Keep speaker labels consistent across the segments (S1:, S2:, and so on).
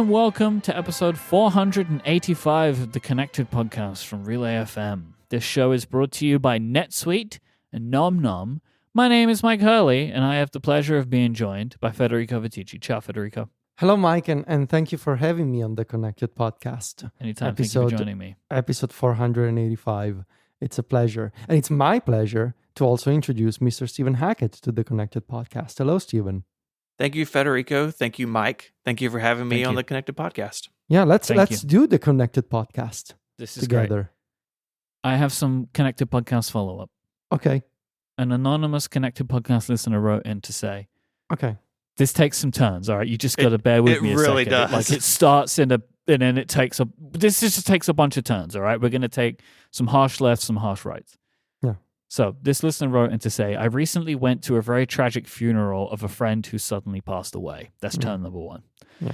S1: and welcome to episode 485 of the Connected Podcast from Relay FM. This show is brought to you by NetSuite and Nom Nom. My name is Myke Hurley, and I have the pleasure of being joined by Federico Viticci. Ciao, Federico.
S2: Hello, Myke, and thank you for having me on the Connected Podcast.
S1: Anytime. Thank you for joining me.
S2: Episode 485. It's a pleasure. And it's my pleasure to also introduce Mr. Stephen Hackett to the Connected Podcast. Hello, Stephen.
S3: Thank you, Federico. Thank you, Myke. Thank you for having me on the Connected Podcast.
S2: Yeah, let's do the Connected Podcast
S1: This is
S2: together.
S1: Great. I have some Connected Podcast follow-up.
S2: Okay.
S1: An anonymous Connected Podcast listener wrote in to say,
S2: okay,
S1: this takes some turns, all right? You just got to bear with me a second.
S3: It really does.
S1: It starts and then it takes this just takes a bunch of turns, all right? We're going to take some harsh lefts, some harsh rights.
S2: Yeah.
S1: So this listener wrote in to say, I recently went to a very tragic funeral of a friend who suddenly passed away. That's turn number one.
S2: Yeah.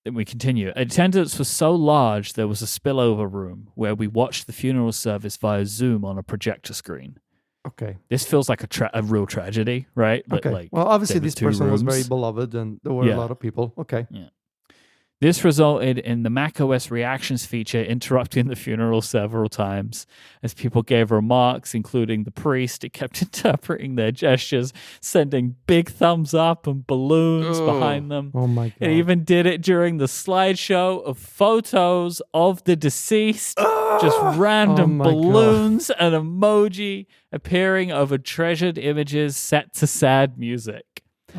S1: Then we continue. Attendance was so large, there was a spillover room where we watched the funeral service via Zoom on a projector screen.
S2: Okay.
S1: This feels like a real tragedy, right?
S2: Okay. Well, obviously this person was very beloved and there were a lot of people. Okay.
S1: Yeah. This resulted in the macOS reactions feature interrupting the funeral several times as people gave remarks, including the priest. It kept interpreting their gestures, sending big thumbs up and balloons behind them.
S2: Oh my God.
S1: It even did it during the slideshow of photos of the deceased, just random balloons and emoji appearing over treasured images set to sad music.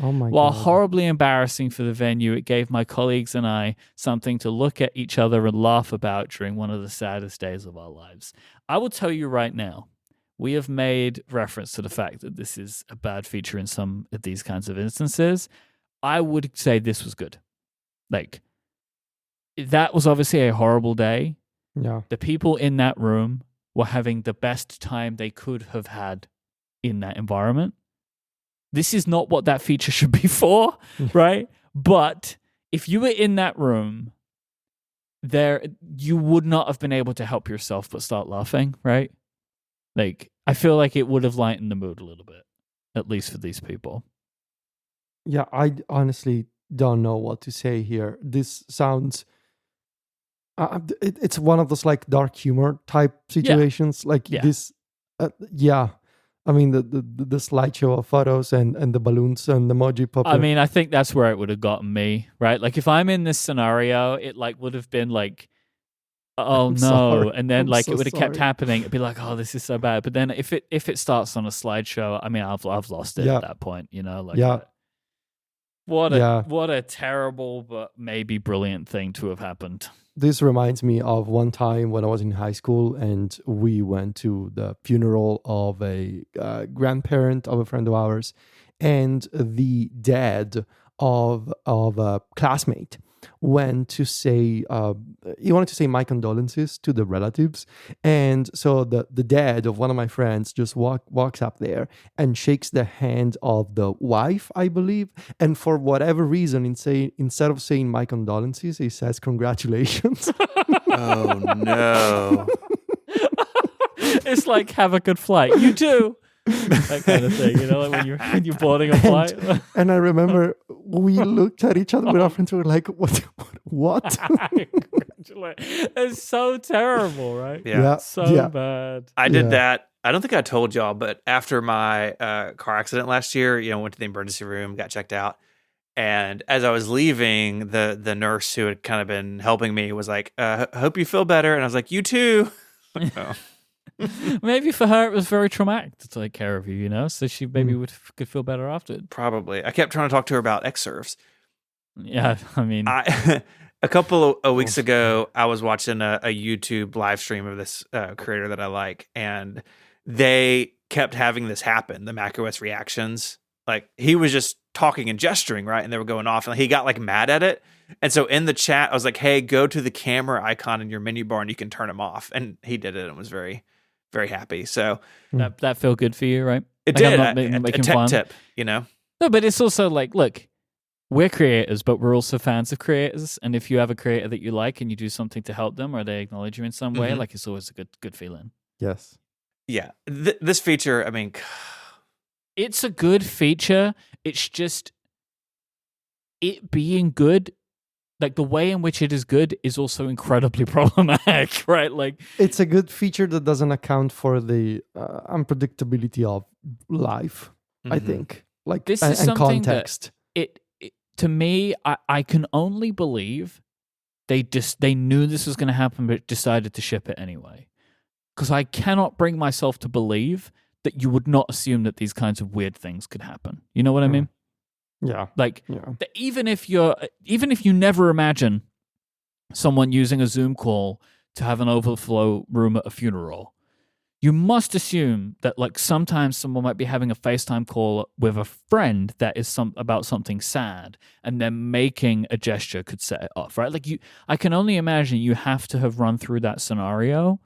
S2: Oh my
S1: While
S2: God.
S1: horribly embarrassing for the venue, it gave my colleagues and I something to look at each other and laugh about during one of the saddest days of our lives. I will tell you right now, we have made reference to the fact that this is a bad feature in some of these kinds of instances. I would say this was good. Like, that was obviously a horrible day.
S2: Yeah.
S1: The people in that room were having the best time they could have had in that environment. This is not what that feature should be for, right? But if you were in that room, you would not have been able to help yourself but start laughing, right? Like, I feel like it would have lightened the mood a little bit, at least for these people.
S2: Yeah, I honestly don't know what to say here. This sounds... it's one of those like dark humor type situations. This... I mean, the slideshow of photos and the balloons and the emoji pop.
S1: I mean, I think that's where it would have gotten me, right? Like, if I'm in this scenario, it like would have been like, oh no,
S2: sorry.
S1: and then
S2: it
S1: would have kept happening. It'd be like, oh, this is so bad. But then if it starts on a slideshow, I mean, I've lost it at that point, you know? Like, what a terrible but maybe brilliant thing to have happened.
S2: This reminds me of one time when I was in high school and we went to the funeral of a grandparent of a friend of ours, and the dad of a classmate went to say, he wanted to say my condolences to the relatives. And so the dad of one of my friends just walks up there and shakes the hand of the wife, I believe. And for whatever reason, instead of saying my condolences, he says congratulations.
S3: Oh, no.
S1: It's like, have a good flight. You too. That kind of thing, you know, like when you're boarding a flight.
S2: And I remember we looked at each other with our friends and we were like, what?
S1: It's so terrible, right?
S3: Yeah.
S1: So bad.
S3: I did that. I don't think I told y'all, but after my car accident last year, went to the emergency room, got checked out. And as I was leaving, the nurse who had kind of been helping me was like, hope you feel better. And I was like, you too. Oh.
S1: Maybe for her it was very traumatic to take care of you, you know, so she maybe could feel better afterward.
S3: Probably. I kept trying to talk to her about Xserves.
S1: Yeah, I mean,
S3: a couple of weeks ago, I was watching a YouTube live stream of this creator that I like, and they kept having this happen, the macOS reactions. Like, he was just talking and gesturing, right? And they were going off, and he got like mad at it. And so in the chat, I was like, hey, go to the camera icon in your menu bar and you can turn them off. And he did it and was very, very happy. So
S1: that felt good for you, right?
S3: It
S1: like,
S3: did.
S1: I'm not making fun.
S3: Tip, you know?
S1: No, but it's also like, look, we're creators, but we're also fans of creators. And if you have a creator that you like and you do something to help them or they acknowledge you in some way, like, it's always a good feeling.
S2: Yes.
S3: Yeah. This feature, I mean,
S1: it's a good feature. It's just it being good like the way in which it is good is also incredibly problematic, right? Like
S2: It's a good feature that doesn't account for the unpredictability of life, I
S3: Mhm.
S2: think. Like,
S1: This is
S2: and
S1: something that-
S2: context.
S1: it to me, I can only believe they knew this was going to happen, but decided to ship it anyway. Because I cannot bring myself to believe that you would not assume that these kinds of weird things could happen. You know what I
S2: Yeah.
S1: mean?
S2: Yeah.
S1: Like
S2: Yeah.
S1: even if you never imagine someone using a Zoom call to have an overflow room at a funeral, you must assume that like sometimes someone might be having a FaceTime call with a friend that is about something sad, and then making a gesture could set it off, right? Like I can only imagine you have to have run through that scenario,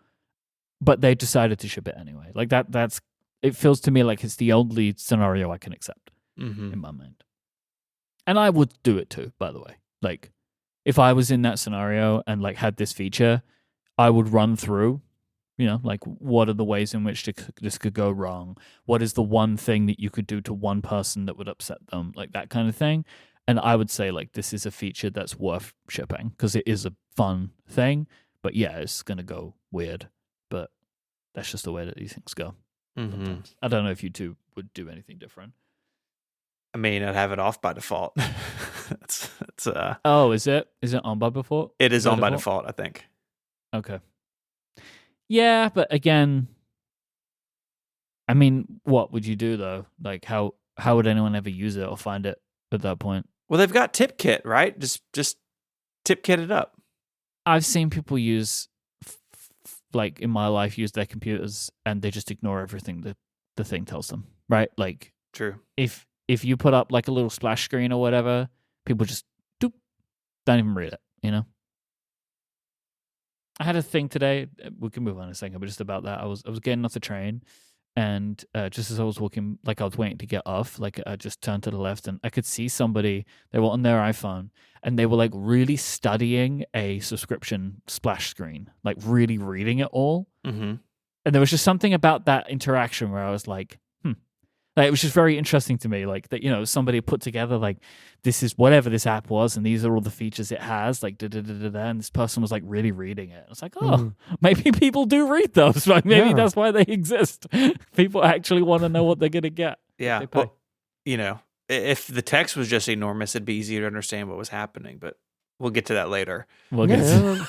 S1: but they decided to ship it anyway. Like that's it feels to me like it's the only scenario I can accept
S3: Mhm.
S1: in my mind. And I would do it too, by the way. Like if I was in that scenario and like had this feature, I would run through, like what are the ways in which this could go wrong? What is the one thing that you could do to one person that would upset them? Like that kind of thing. And I would say like this is a feature that's worth shipping because it is a fun thing. But yeah, it's going to go weird. But that's just the way that these things go.
S3: Mhm.
S1: Sometimes. I don't know if you two would do anything different.
S3: I mean, I'd have it off by default. it's
S1: Oh, is it on by default?
S3: it is on by default, I think.
S1: Okay. Yeah, but again, I mean, what would you do though? Like, how would anyone ever use it or find it at that point?
S3: Well, they've got TipKit, right? Just TipKit it up.
S1: I've seen people use, like in my life, use their computers and they just ignore everything that the thing tells them, right? Like,
S3: True.
S1: if you put up like a little splash screen or whatever, people just don't even read it, I had a thing today. We can move on in a second, but just about that, I was getting off the train, and just as I was walking, like I was waiting to get off, like I just turned to the left, and I could see somebody. They were on their iPhone, and they were like really studying a subscription splash screen, like really reading it all.
S3: Mm-hmm.
S1: And there was just something about that interaction where I was like, Like, it was just very interesting to me, like that, somebody put together like this is whatever this app was, and these are all the features it has, like and this person was like really reading it. It's like, maybe people do read those, like maybe that's why they exist. People actually want to know what they're gonna get.
S3: Yeah, well, if the text was just enormous, it'd be easier to understand what was happening. But we'll get to that later.
S1: We'll get to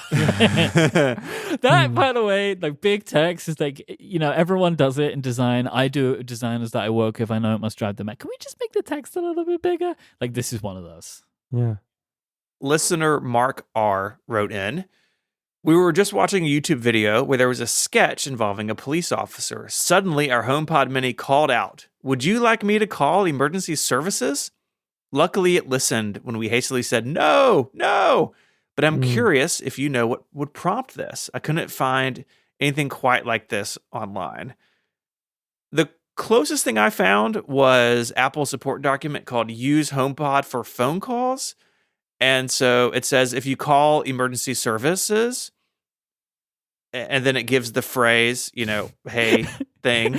S1: that. By the way, like big text is like, everyone does it in design. I do it with designers that I work with. I know it must drive them mad. Can we just make the text a little bit bigger? Like, this is one of those.
S2: Yeah.
S3: Listener Mark R. wrote in, we were just watching a YouTube video where there was a sketch involving a police officer. Suddenly, our HomePod Mini called out, "Would you like me to call emergency services?" Luckily, it listened when we hastily said, no. But I'm curious if you know what would prompt this. I couldn't find anything quite like this online. The closest thing I found was Apple's support document called Use HomePod for Phone Calls. And so it says, if you call emergency services, and then it gives the phrase, hey thing.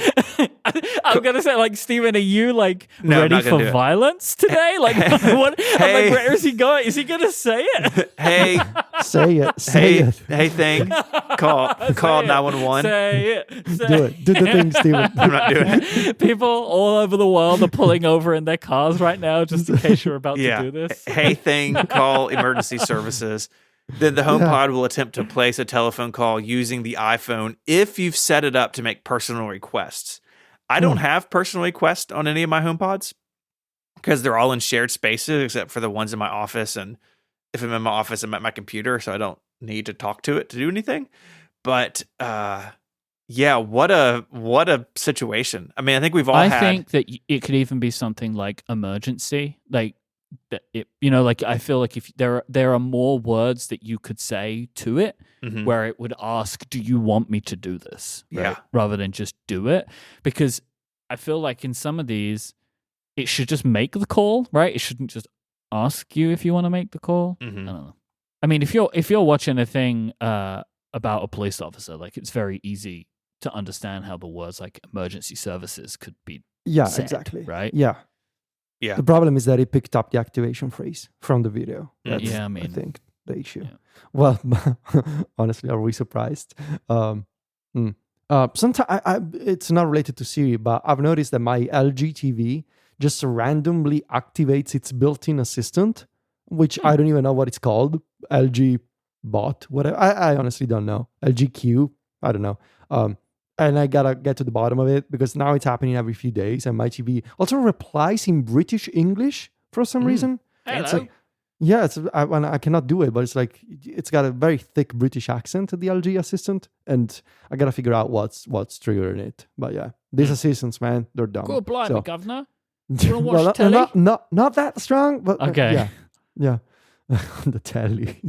S1: I'm gonna say, like, Steven, are you like
S3: No,
S1: ready for violence today? Like, what?
S3: Hey.
S1: I'm like, where is he going? Is he gonna say it?
S3: Hey,
S2: Say it.
S3: hey thing, call 911.
S1: Say it.
S2: Do it. Do the thing, Steven.
S3: I'm not doing it.
S1: People all over the world are pulling over in their cars right now, just in case you're about
S3: Yeah.
S1: to do this.
S3: Hey thing, call emergency services. Then the HomePod will attempt to place a telephone call using the iPhone if you've set it up to make personal requests. I don't have personal requests on any of my HomePods because they're all in shared spaces except for the ones in my office. And if I'm in my office, I'm at my computer, so I don't need to talk to it to do anything. But yeah, what a situation. I mean, I think we've all
S1: I think that it could even be something like emergency, like that. Like I feel like if there are more words that you could say to it, where it would ask, "Do you want me to do this?" Right?
S3: Yeah.
S1: Rather than just do it, because I feel like in some of these, it should just make the call, right? It shouldn't just ask you if you want to make the call. I don't know. I mean, if you're watching a thing about a police officer, like it's very easy to understand how the words like emergency services could be
S2: Yeah,
S1: said,
S2: exactly.
S1: right?
S2: Yeah.
S3: Yeah.
S2: The problem is that it picked up the activation phrase from the video. That's,
S1: Yeah,
S2: I think the issue.
S1: Yeah.
S2: Well, honestly, are we surprised? Sometimes it's not related to Siri, but I've noticed that my LG TV just randomly activates its built-in assistant, which I don't even know what it's called. LG bot, whatever. I honestly don't know. LG Q, I don't know. And I gotta get to the bottom of it because now it's happening every few days, and my TV also replies in British English for some reason. It's
S1: Hello.
S2: like, yeah, I cannot do it, but it's like it's got a very thick British accent, the LG assistant, and I gotta figure out what's triggering it. But yeah, these assistants, man, they're dumb.
S1: Good blimey,
S2: So-
S1: governor. You wanna watch
S2: well,
S1: telly?
S2: not that strong, but
S1: Okay.
S2: yeah, on the telly.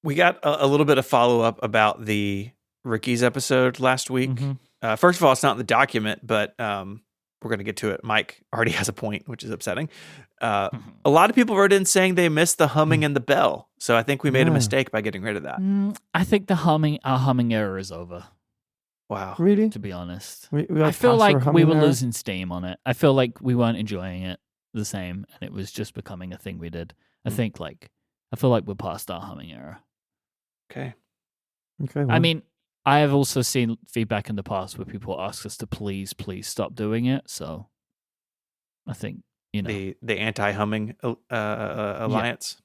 S3: We got a little bit of follow up about the Ricky's episode last week.
S1: Mhm.
S3: First of all, it's not in the document, but we're going to get to it. Myke already has a point, which is upsetting. A lot of people wrote in saying they missed the humming and the bell. So I think we made a
S2: Yeah.
S3: mistake by getting rid of that.
S1: I think our humming era is over,
S3: Wow.
S2: Really?
S1: to be honest.
S2: We
S1: I feel
S2: passed our
S1: like we
S2: humming
S1: were
S2: era?
S1: losing steam on it. I feel like we weren't enjoying it the same, and it was just becoming a thing we did. I feel like we're past our humming era.
S3: Okay.
S2: Okay,
S1: I
S2: well,
S1: mean, I have also seen feedback in the past where people ask us to please stop doing it. So I think,
S3: The anti-humming alliance.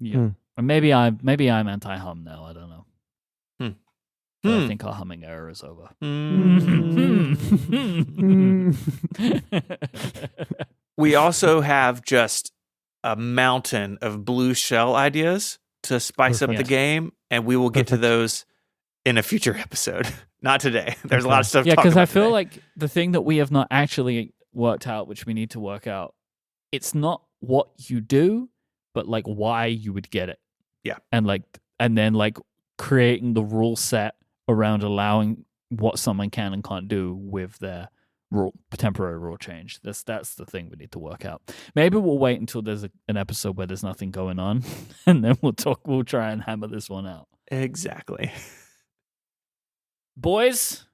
S1: yeah. Or maybe I'm anti-hum now. I don't know. But I think our humming era is over.
S3: We also have just a mountain of blue shell ideas to spice up the
S1: Perfect.
S3: game, and we will get to
S2: Perfect.
S3: those in a future episode. Not today. There's a lot of stuff.
S1: Yeah,
S3: because
S1: because I feel like the thing that we have not actually worked out, which we need to work out, it's not what you do, but like why you would get it.
S3: Yeah.
S1: And then creating the rule set around allowing what someone can and can't do with their temporary rule change. That's the thing we need to work out. Maybe we'll wait until there's an episode where there's nothing going on, and then we'll try and hammer this one out.
S3: exactly.
S1: Boys,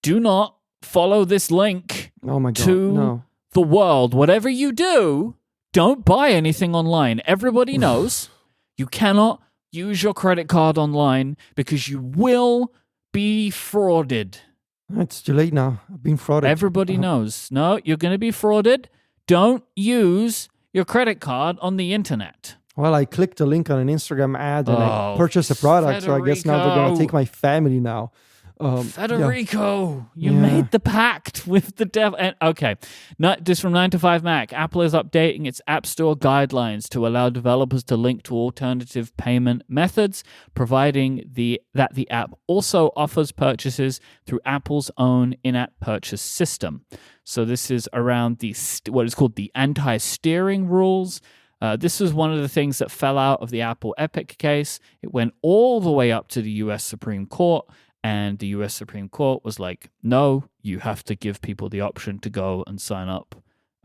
S1: do not follow this link
S2: oh my god,
S1: to
S2: no.
S1: the world. Whatever you do, don't buy anything online. Everybody knows you cannot use your credit card online because you will be frauded.
S2: It's too late now. I've been frauded.
S1: Everybody knows. No, you're going to be frauded. Don't use your credit card on the internet.
S2: Well, I clicked a link on an Instagram ad and I
S1: Oh,
S2: purchased a product, so I guess now they're going to
S1: Federico.
S2: take my family now.
S1: Federico, you
S2: Yeah.
S1: made the pact with the devil. And okay, this from 9 to 5 Mac. Apple is updating its App Store guidelines to allow developers to link to alternative payment methods, providing that the app also offers purchases through Apple's own in-app purchase system. So this is around what is called the anti-steering rules. This was one of the things that fell out of the Apple Epic case. It went all the way up to the U.S. Supreme Court. And the U.S. Supreme Court was like, no, you have to give people the option to go and sign up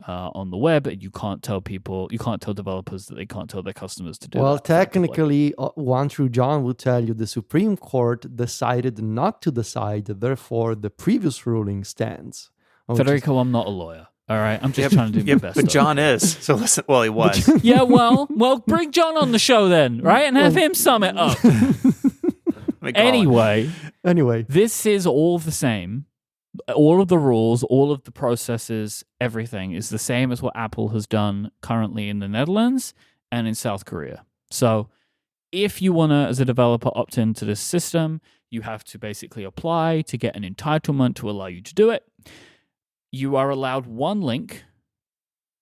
S1: on the web. And you can't tell developers that they can't tell their customers to do
S2: Well,
S1: that. effectively.
S2: technically, One True John would tell you the Supreme Court decided not to decide, therefore the previous ruling stands.
S1: Federico, I'm not a lawyer. All right, I'm just trying to do my best.
S3: But
S1: over
S3: John is. So listen. Well, he was.
S1: here. Yeah, well, bring John on the show then, right? And have him sum it up.
S3: Let me call him.
S2: Anyway,
S1: This is all the same. All of the rules, all of the processes, everything is the same as what Apple has done currently in the Netherlands and in South Korea. So if you want to, as a developer, opt into this system, you have to basically apply to get an entitlement to allow you to do it. You are allowed one link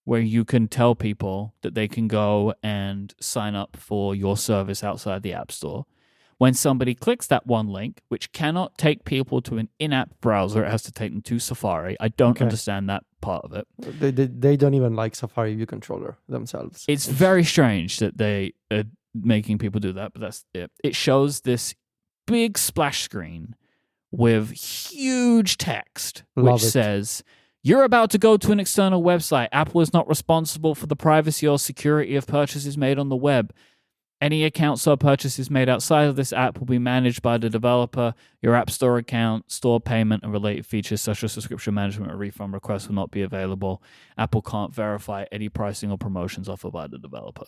S1: where you can tell people that they can go and sign up for your service outside the App Store. When somebody clicks that one link, which cannot take people to an in-app browser, it has to take them to Safari. I don't understand that part of it.
S2: they don't even like Safari View Controller themselves.
S1: It's very strange that they are making people do that, but that's it. It shows this big splash screen with huge text,
S2: Love
S1: which
S2: it.
S1: says, you're about to go to an external website. Apple is not responsible for the privacy or security of purchases made on the web. Any accounts or purchases made outside of this app will be managed by the developer. Your App Store account, store payment, and related features such as subscription management or refund requests will not be available. Apple can't verify any pricing or promotions offered by the developer.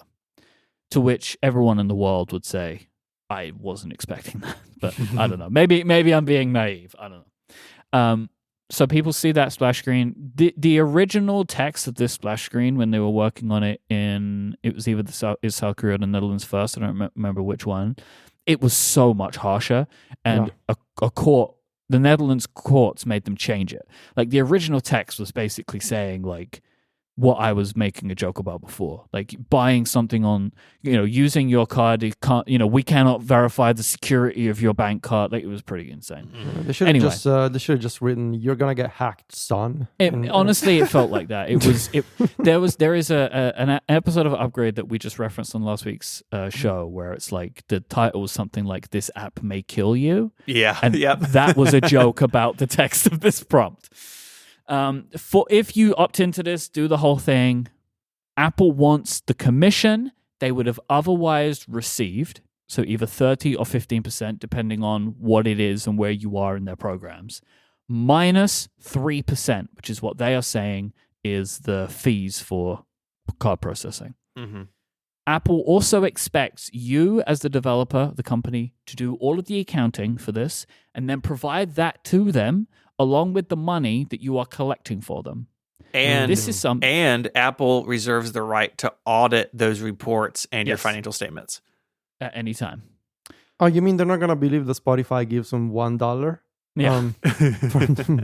S1: To which everyone in the world would say, I wasn't expecting that. But I don't know. Maybe I'm being naive. I don't know. So people see that splash screen. The original text of this splash screen when they were working on it it was either South Korea or the Netherlands first. I don't remember which one. It was so much harsher, and the Netherlands courts made them change it. Like the original text was basically saying like what I was making a joke about before, like buying something on, using your card. You can't, we cannot verify the security of your bank card. Like it was pretty insane.
S2: They should have just written, "You're gonna get hacked, son."
S1: Honestly, it felt like that. There is an episode of Upgrade that we just referenced on last week's show where it's like the title was something like "This app may kill you."
S3: Yeah,
S1: and that was a joke about the text of this prompt. For if you opt into this, do the whole thing, Apple wants the commission they would have otherwise received, so either 30 or 15%, depending on what it is and where you are in their programs, minus 3%, which is what they are saying is the fees for card processing.
S3: Mm-hmm.
S1: Apple also expects you as the developer, the company, to do all of the accounting for this and then provide that to them along with the money that you are collecting for them.
S3: And
S1: this is
S3: and Apple reserves the right to audit those reports and your financial statements
S1: at any time.
S2: Oh, you mean they're not gonna believe that Spotify gives them $1?
S1: Yeah.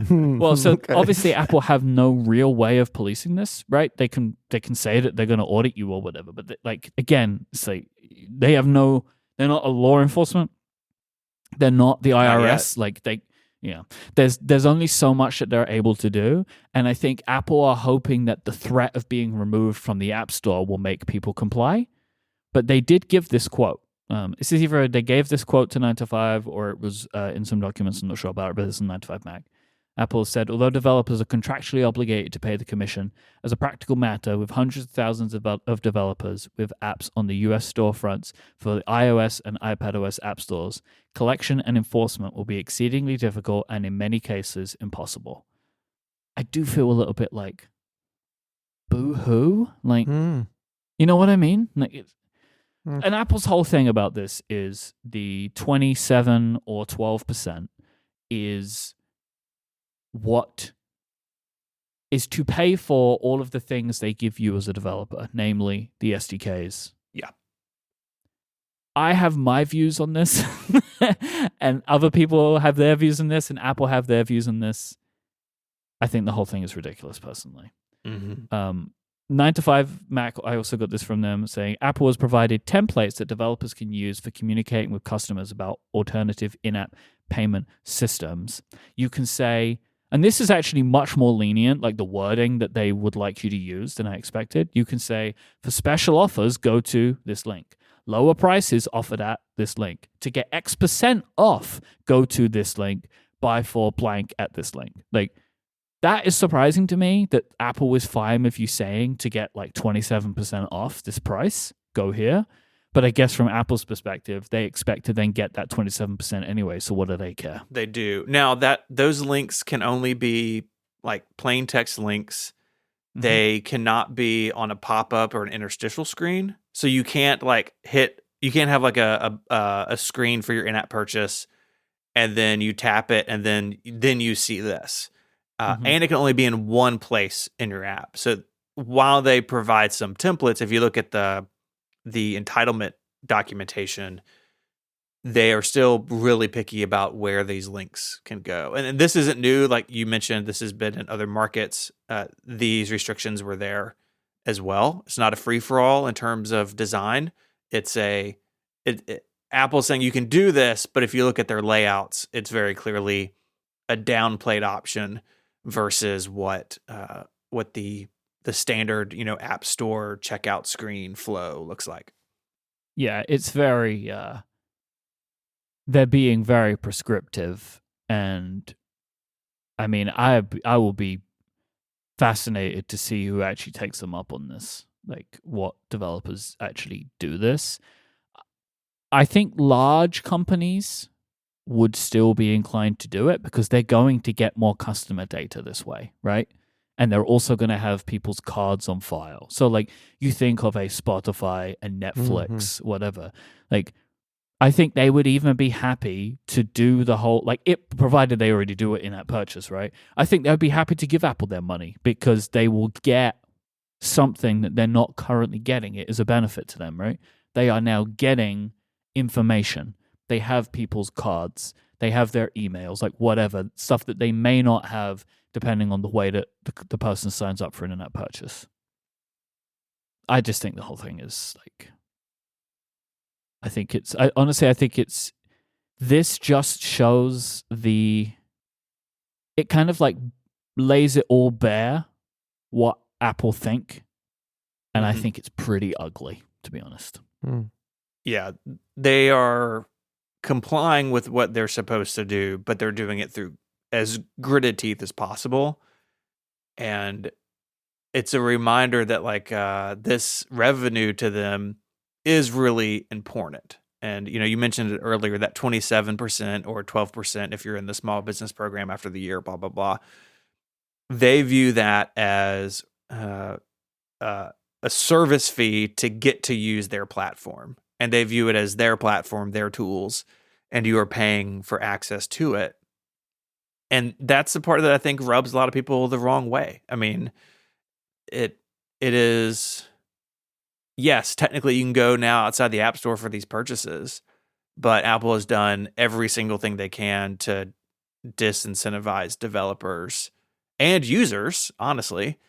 S1: Well, so obviously Apple have no real way of policing this, right? They can say that they're going to audit you or whatever, but again, it's like they're not a law enforcement. They're not the IRS. There's only so much that they're able to do, and I think Apple are hoping that the threat of being removed from the App Store will make people comply. But they did give this quote. This is either they gave this quote to 9to5 or it was in some documents. I'm not sure about it, but it's in 9to5 Mac. Apple said, although developers are contractually obligated to pay the commission, as a practical matter, with hundreds of thousands of developers with apps on the US storefronts for the iOS and iPadOS app stores, collection and enforcement will be exceedingly difficult and in many cases impossible. I do feel a little bit like, boo-hoo? Like, you know what I mean? Like, and Apple's whole thing about this is the 27 or 12% is what is to pay for all of the things they give you as a developer, namely the SDKs.
S3: Yeah.
S1: I have my views on this, and other people have their views on this, and Apple have their views on this. I think the whole thing is ridiculous, personally.
S3: Mm-hmm.
S1: 9to5 Mac, I also got this from them saying Apple has provided templates that developers can use for communicating with customers about alternative in-app payment systems. You can say, and this is actually much more lenient, like the wording that they would like you to use than I expected. You can say, for special offers, go to this link. Lower prices offered at this link. To get X% off, go to this link. Buy for blank at this link. Like, that is surprising to me that Apple was fine with you saying to get like 27% off this price, go here. But I guess from Apple's perspective, they expect to then get that 27% anyway. So what do they care?
S3: They do. Now those links can only be like plain text links. Mm-hmm. They cannot be on a pop-up or an interstitial screen. So you can't you can't have like a screen for your in-app purchase and then you tap it and then you see this. And it can only be in one place in your app. So while they provide some templates, if you look at the entitlement documentation, they are still really picky about where these links can go. And this isn't new. Like you mentioned, this has been in other markets. These restrictions were there as well. It's not a free-for-all in terms of design. It's Apple's saying you can do this, but if you look at their layouts, it's very clearly a downplayed option versus what the standard, app store checkout screen flow looks like.
S1: Yeah, it's very they're being very prescriptive, and I mean, I will be fascinated to see who actually takes them up on this, like what developers actually do this. I think large companies would still be inclined to do it because they're going to get more customer data this way, right? And they're also going to have people's cards on file. So like you think of a Spotify, a Netflix, whatever. Like I think they would even be happy to do the whole, like it, provided they already do it in that purchase, right? I think they would be happy to give Apple their money because they will get something that they're not currently getting. It is a benefit to them, right? They are now getting information. They have people's cards. They have their emails, like whatever, stuff that they may not have depending on the way that the person signs up for an in-app purchase. I just think the whole thing is like, I think it's, this just shows it kind of like lays it all bare what Apple think. And I think it's pretty ugly, to be honest.
S3: Yeah, they are complying with what they're supposed to do, but they're doing it through as gritted teeth as possible. And it's a reminder that like this revenue to them is really important. And you mentioned it earlier, that 27% or 12% if you're in the small business program after the year, blah blah blah. They view that as a service fee to get to use their platform, and they view it as their platform, their tools, and you are paying for access to it. And that's the part that I think rubs a lot of people the wrong way. I mean, it is, yes, technically you can go now outside the App Store for these purchases, but Apple has done every single thing they can to disincentivize developers and users, honestly,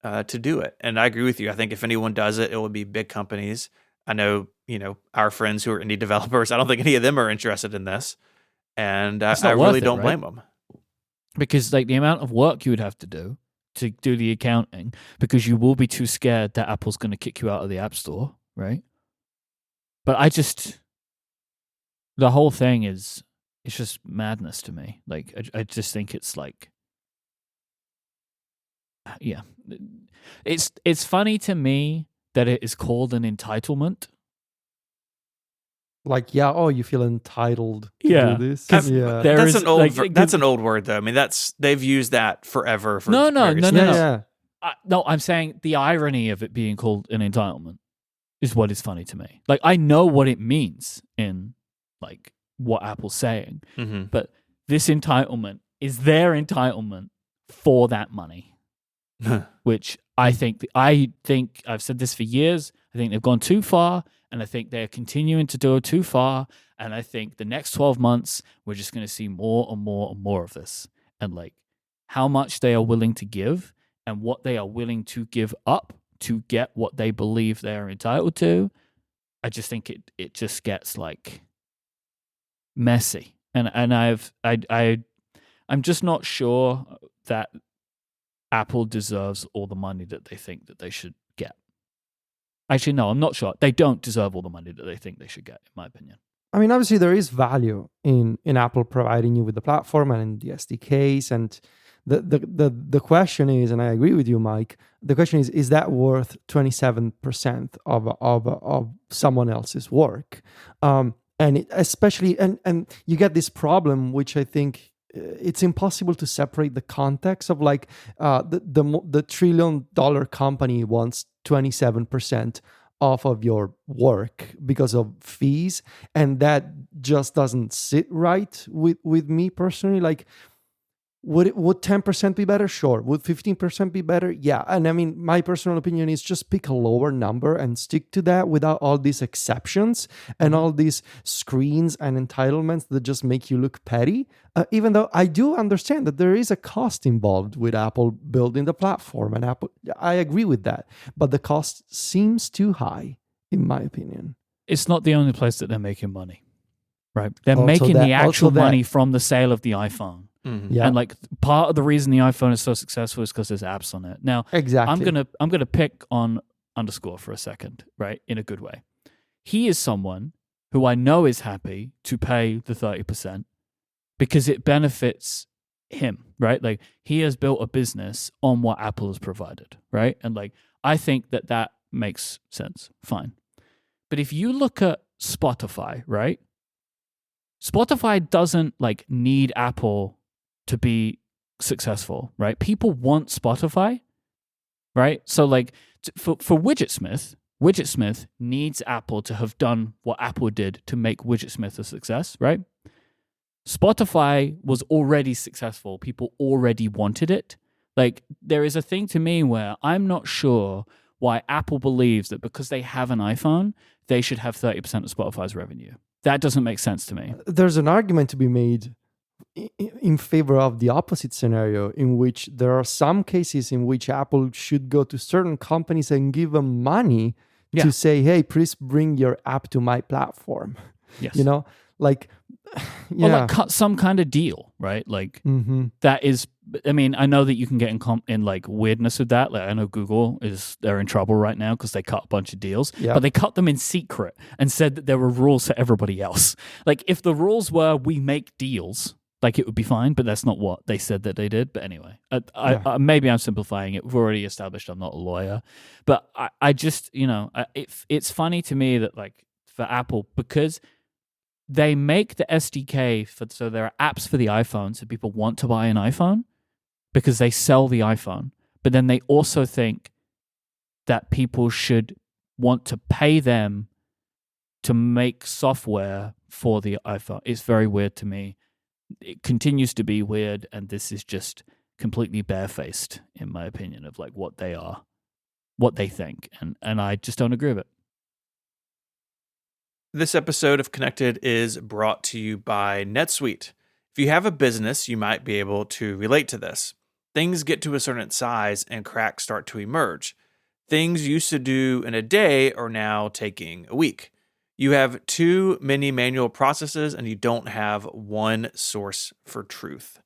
S3: to do it. And I agree with you. I think if anyone does it, it would be big companies. I know, our friends who are indie developers, I don't think any of them are interested in this. And I really don't blame them.
S1: Because like the amount of work you would have to do the accounting, because you will be too scared that Apple's going to kick you out of the App Store, right? But the whole thing it's just madness to me. Like, I just think it's like, yeah. It's funny to me that it is called an entitlement.
S2: Like, you feel entitled to do this.
S3: That's an old word, though. I mean, they've used that forever.
S1: No.
S2: Yeah.
S1: No, I'm saying the irony of it being called an entitlement is what is funny to me. Like, I know what it means in like what Apple's saying, but this entitlement is their entitlement for that money, which I think I've said this for years. I think they've gone too far. And I think they're continuing to go too far. And I think the next 12 months, we're just going to see more and more and more of this. And like how much they are willing to give and what they are willing to give up to get what they believe they're entitled to. I just think it just gets like messy. And I'm just not sure that Apple deserves all the money that they think that they should get. Actually, no, I'm not sure. They don't deserve all the money that they think they should get, in my opinion.
S2: I mean, obviously, there is value in Apple providing you with the platform and in the SDKs. And the question is, and I agree with you, Myke, the question is that worth 27% of someone else's work? And especially you get this problem, which I think it's impossible to separate the context of like the $1 trillion company wants 27% off of your work because of fees, and that just doesn't sit right with me personally. Like, would 10% be better? Sure. Would 15% be better? Yeah. And I mean, my personal opinion is just pick a lower number and stick to that without all these exceptions and all these screens and entitlements that just make you look petty. Even though I do understand that there is a cost involved with Apple building the platform, and I agree with that. But the cost seems too high, in my opinion.
S1: It's not the only place that they're making money, right? They're making the actual money from the sale of the iPhone.
S3: Mm-hmm.
S2: Yeah.
S1: And like part of the reason the iPhone is so successful is because there's apps on it. Now,
S2: exactly.
S1: I'm gonna pick on Underscore for a second, right? In a good way. He is someone who I know is happy to pay the 30% because it benefits him, right? Like he has built a business on what Apple has provided, right? And like I think that makes sense. Fine. But if you look at Spotify, right? Spotify doesn't like need Apple to be successful, right? People want Spotify, right? So like for Widgetsmith needs Apple to have done what Apple did to make Widgetsmith a success, right? Spotify was already successful. People already wanted it. Like there is a thing to me where I'm not sure why Apple believes that because they have an iPhone, they should have 30% of Spotify's revenue. That doesn't make sense to me.
S2: There's an argument to be made in favor of the opposite scenario, in which there are some cases in which Apple should go to certain companies and give them money
S1: Yeah.
S2: to say, hey, please bring your app to my platform.
S1: Yes.
S2: You know, like, yeah.
S1: Or like cut some kind of deal, right? Like that is, I mean, I know that you can get in like weirdness with that. Like I know they're in trouble right now because they cut a bunch of deals, but they cut them in secret and said that there were rules for everybody else. Like if the rules were we make deals, like it would be fine, but that's not what they said that they did. But anyway, I maybe I'm simplifying it. We've already established I'm not a lawyer, but I just, it's funny to me that like for Apple, because they make the SDK so there are apps for the iPhone, so people want to buy an iPhone because they sell the iPhone. But then they also think that people should want to pay them to make software for the iPhone. It's very weird to me. It continues to be weird, and this is just completely barefaced, in my opinion, of like what they are, what they think, and I just don't agree with it.
S3: This episode of Connected is brought to you by NetSuite. If you have a business, you might be able to relate to this. Things get to a certain size and cracks start to emerge. Things you used to do in a day are now taking a week. You have too many manual processes and you don't have one source for truth.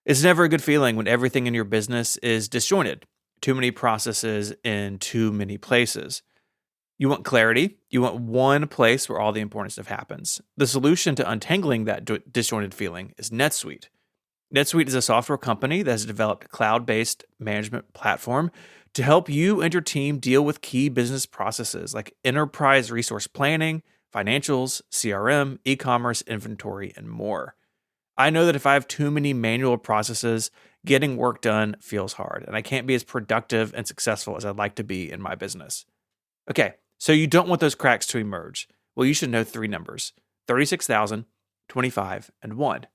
S3: It's never a good feeling when everything in your business is disjointed. Too many processes in too many places. You want clarity. You want one place where all the important stuff happens. The solution to untangling that disjointed feeling is NetSuite. NetSuite is a software company that has developed a cloud-based management platform to help you and your team deal with key business processes like enterprise resource planning, financials, CRM, e-commerce, inventory, and more. I know that if I have too many manual processes, getting work done feels hard, and I can't be as productive and successful as I'd like to be in my business. Okay, so you don't want those cracks to emerge. Well, you should know three numbers: 36,000, 25, and 1.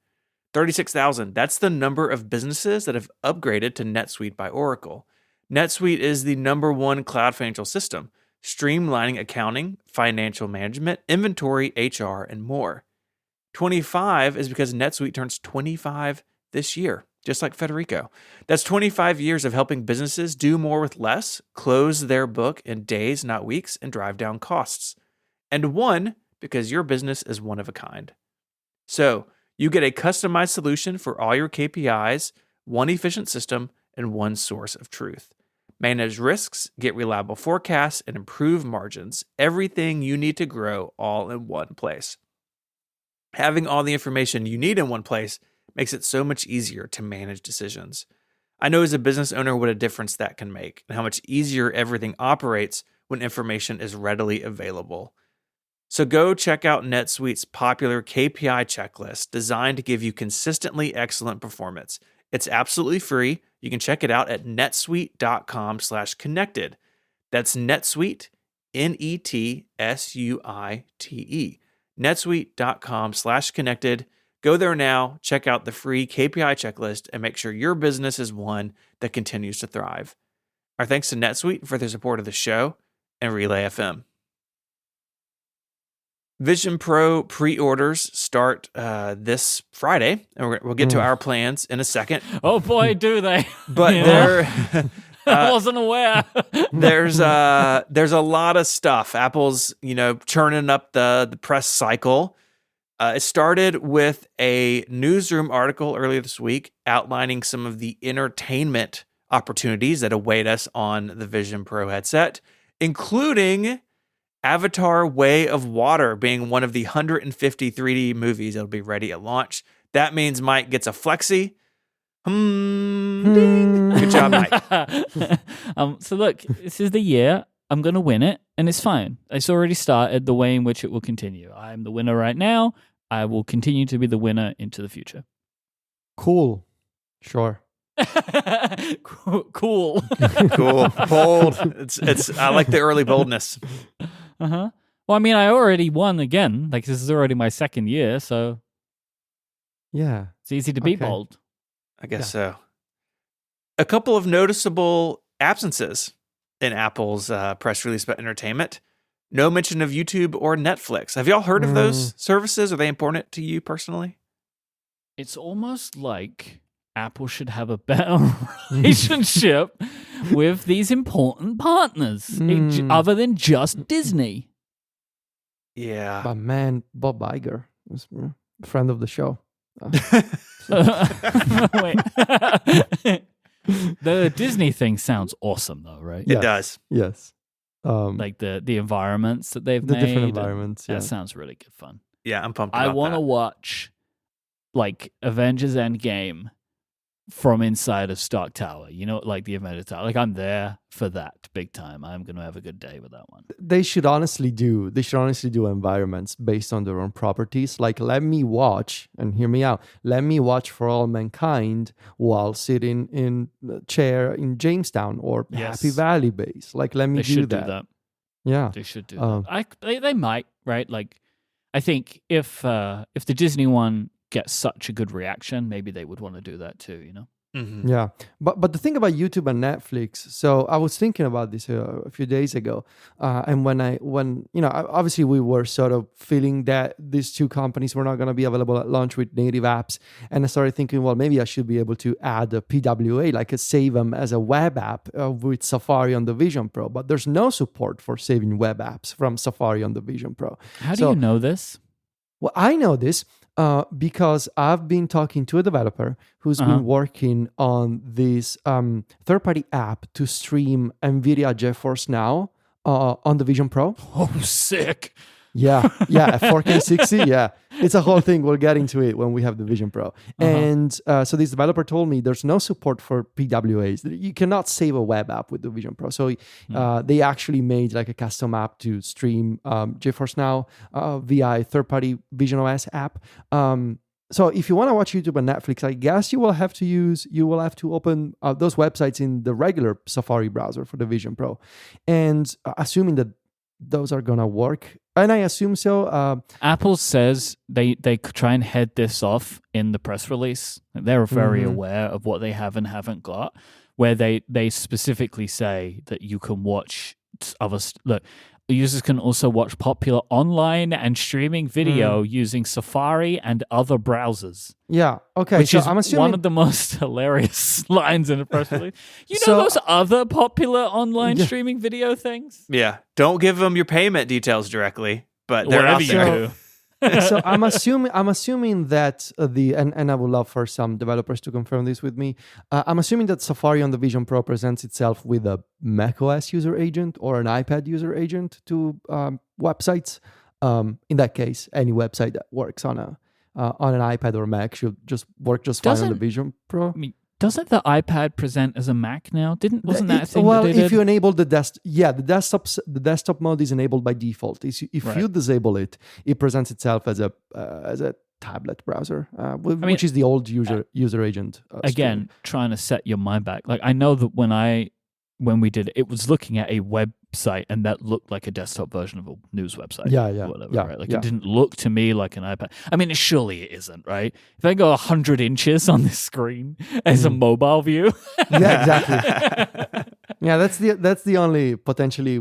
S3: 36,000, that's the number of businesses that have upgraded to NetSuite by Oracle. NetSuite is the #1 cloud financial system, streamlining accounting, financial management, inventory, HR, and more. 25 is because NetSuite turns 25 this year, just like Federico. That's 25 years of helping businesses do more with less, close their book in days, not weeks, and drive down costs. And 1, because your business is one of a kind. So you get a customized solution for all your KPIs, one efficient system, and one source of truth. Manage risks, get reliable forecasts, and improve margins. Everything you need to grow all in one place. Having all the information you need in one place makes it so much easier to manage decisions. I know as a business owner what a difference that can make and how much easier everything operates when information is readily available. So go check out NetSuite's popular KPI checklist designed to give you consistently excellent performance. It's absolutely free. You can check it out at netsuite.com/connected. That's NetSuite, NETSUITE. netsuite.com/connected. Go there now, check out the free KPI checklist, and make sure your business is one that continues to thrive. Our thanks to NetSuite for their support of the show and Relay FM. Vision Pro pre-orders start this Friday, and we'll get to our plans in a second.
S1: Oh boy, do they!
S3: But
S1: I wasn't aware.
S3: there's a lot of stuff. Apple's churning up the press cycle. It started with a newsroom article earlier this week outlining some of the entertainment opportunities that await us on the Vision Pro headset, including Avatar: Way of Water being one of the 150 3D movies that'll be ready at launch. That means Myke gets a flexi. Ding. Good job, Myke.
S1: So look, this is the year I'm going to win it, and it's fine. It's already started the way in which it will continue. I'm the winner right now. I will continue to be the winner into the future.
S2: Cool. Sure.
S1: Cool.
S3: Cool. Bold. It's I like the early boldness.
S1: Uh-huh. Well, I mean, I already won again. Like, this is already my second year, so
S2: Yeah.
S1: it's easy to be
S2: Okay.
S1: bold.
S3: I guess so. A couple of noticeable absences in Apple's press release about entertainment. No mention of YouTube or Netflix. Have y'all heard of those services? Are they important to you personally?
S1: It's almost like Apple should have a better relationship with these important partners, other than just Disney.
S3: Yeah.
S2: But man, Bob Iger was a friend of the show.
S1: Wait. The Disney thing sounds awesome, though, right?
S3: It does.
S2: Yes.
S1: Like the environments that they've
S2: the
S1: made.
S2: different environments.
S1: That
S2: Yeah.
S1: sounds really good fun.
S3: Yeah, I'm pumped
S1: I
S3: about
S1: want to
S3: that.
S1: watch like Avengers Endgame from inside of Stark Tower. You know, like the Avengers Tower. Like I'm there for that big time. I'm going to have a good day with that one.
S2: They should honestly do environments based on their own properties. Like, let me watch, and hear me out, let me watch For All Mankind while sitting in a chair in Jamestown or
S1: Yes.
S2: Happy Valley Base. Like, let me
S1: They
S2: do
S1: should
S2: that.
S1: do that.
S2: Yeah.
S1: They should do that. They might, right? Like, I think if the Disney one gets such a good reaction, maybe they would want to do that too. You know?
S3: Mhm.
S2: Yeah, but the thing about YouTube and Netflix. So I was thinking about this a few days ago, and when obviously we were sort of feeling that these two companies were not going to be available at launch with native apps, and I started thinking, well, maybe I should be able to add a PWA, like a save them as a web app with Safari on the Vision Pro. But there's no support for saving web apps from Safari on the Vision Pro.
S1: How do you know this?
S2: Well, I know this because I've been talking to a developer who's been working on this third-party app to stream NVIDIA GeForce Now on the Vision Pro.
S1: Oh, sick.
S2: Yeah, 4K 60. Yeah, it's a whole thing. We'll get into it when we have the Vision Pro. And so this developer told me there's no support for PWAs. You cannot save a web app with the Vision Pro. So they actually made like a custom app to stream GeForce Now via a third-party Vision OS app. So if you want to watch YouTube and Netflix, I guess you will have to open those websites in the regular Safari browser for the Vision Pro. And assuming that those are gonna work, and I assume so.
S1: Apple says they could try and head this off in the press release. They're very aware of what they have and haven't got, where they specifically say that you can watch look. Users can also watch popular online and streaming video using Safari and other browsers.
S2: Yeah. Okay.
S1: Which
S2: so
S1: is
S2: I'm assuming
S1: one of the most hilarious lines in a press release. You know
S2: So-
S1: those other popular online streaming video things?
S3: Yeah. Don't give them your payment details directly, but they're
S1: Whatever
S3: out
S1: you
S3: there.
S1: do.
S2: so I'm assuming that and I would love for some developers to confirm this with me. I'm assuming that Safari on the Vision Pro presents itself with a macOS user agent or an iPad user agent to websites. In that case, any website that works on an iPad or Mac should just work just fine on the
S1: Doesn't-
S2: Vision Pro.
S1: I mean, doesn't the iPad present as a Mac now? Wasn't that a thing
S2: well,
S1: that they
S2: if
S1: did?
S2: you enable the desktop mode is enabled by default. If you disable it, it presents itself as a tablet browser, which is the old user agent.
S1: Again, trying to set your mind back. Like I know that when we did it, it was looking at a website and that looked like a desktop version of a news website.
S2: Yeah,
S1: or whatever,
S2: yeah,
S1: right? Like
S2: yeah.
S1: it didn't look to me like an iPad. I mean, surely it isn't, right? If I go 100 inches on this screen as a mobile view,
S2: Yeah, exactly. Yeah, that's the only potentially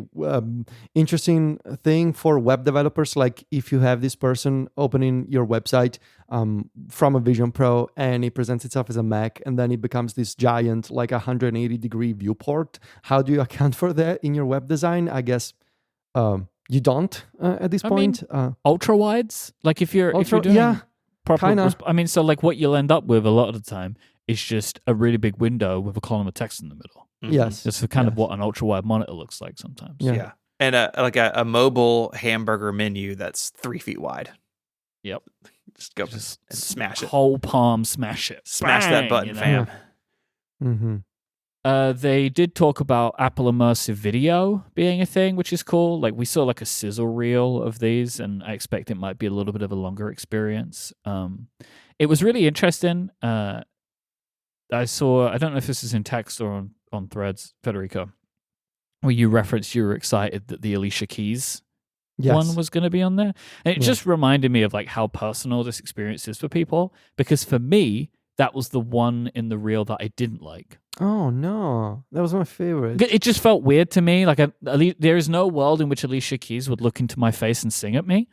S2: interesting thing for web developers. Like if you have this person opening your website from a Vision Pro and it presents itself as a Mac, and then it becomes this giant like 180-degree viewport. How do you account for that in your web design? I guess you don't at this point.
S1: ultra wides. Like if you're doing proper,
S2: kinda.
S1: I mean, so like what you'll end up with a lot of the time is just a really big window with a column of text in the middle.
S2: Yes,
S1: That's kind of what an ultra wide monitor looks like sometimes.
S2: Yeah.
S3: And a mobile hamburger menu that's 3 feet wide.
S1: Yep.
S3: Just go and smash it.
S1: Whole palm smash it.
S3: Smash
S1: Bang,
S3: that button,
S1: you know?
S3: fam.
S2: Mm-hmm.
S1: They did talk about Apple Immersive Video being a thing, which is cool. Like we saw like a sizzle reel of these, and I expect it might be a little bit of a longer experience. It was really interesting. I don't know if this is in text or on Threads, Federico, where you referenced you were excited that the Alicia Keys one was going to be on there. And it just reminded me of like how personal this experience is for people, because for me, that was the one in the reel that I didn't like.
S2: Oh no, that was my favorite.
S1: It just felt weird to me. Like there is no world in which Alicia Keys would look into my face and sing at me,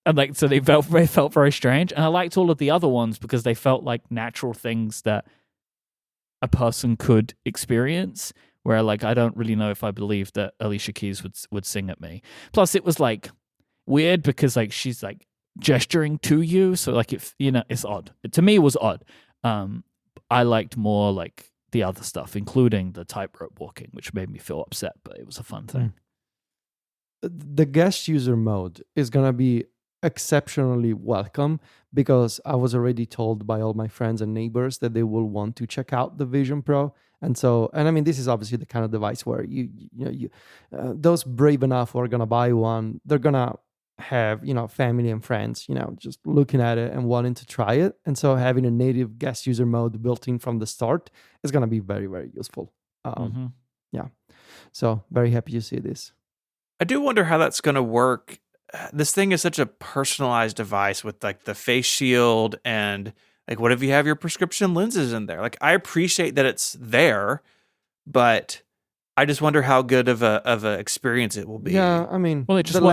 S1: and like so they felt very strange. And I liked all of the other ones because they felt like natural things that a person could experience. Where like I don't really know if I believe that Alicia Keys would sing at me. Plus, it was like weird because like she's like gesturing to you, so like it's odd. To me, it was odd. I liked more like the other stuff, including the tightrope walking, which made me feel upset, but it was a fun thing.
S2: The guest user mode is going to be exceptionally welcome because I was already told by all my friends and neighbors that they will want to check out the Vision Pro. And I mean, this is obviously the kind of device where those brave enough who are going to buy one, they're going to have, family and friends, just looking at it and wanting to try it. And so having a native guest user mode built in from the start is going to be very, very useful. Yeah. So very happy to see this.
S3: I do wonder how that's going to work. This thing is such a personalized device with like the face shield and like, what if you have your prescription lenses in there? Like, I appreciate that it's there, but I just wonder how good of a experience it will be.
S2: Yeah, I mean,
S1: well, it just
S2: the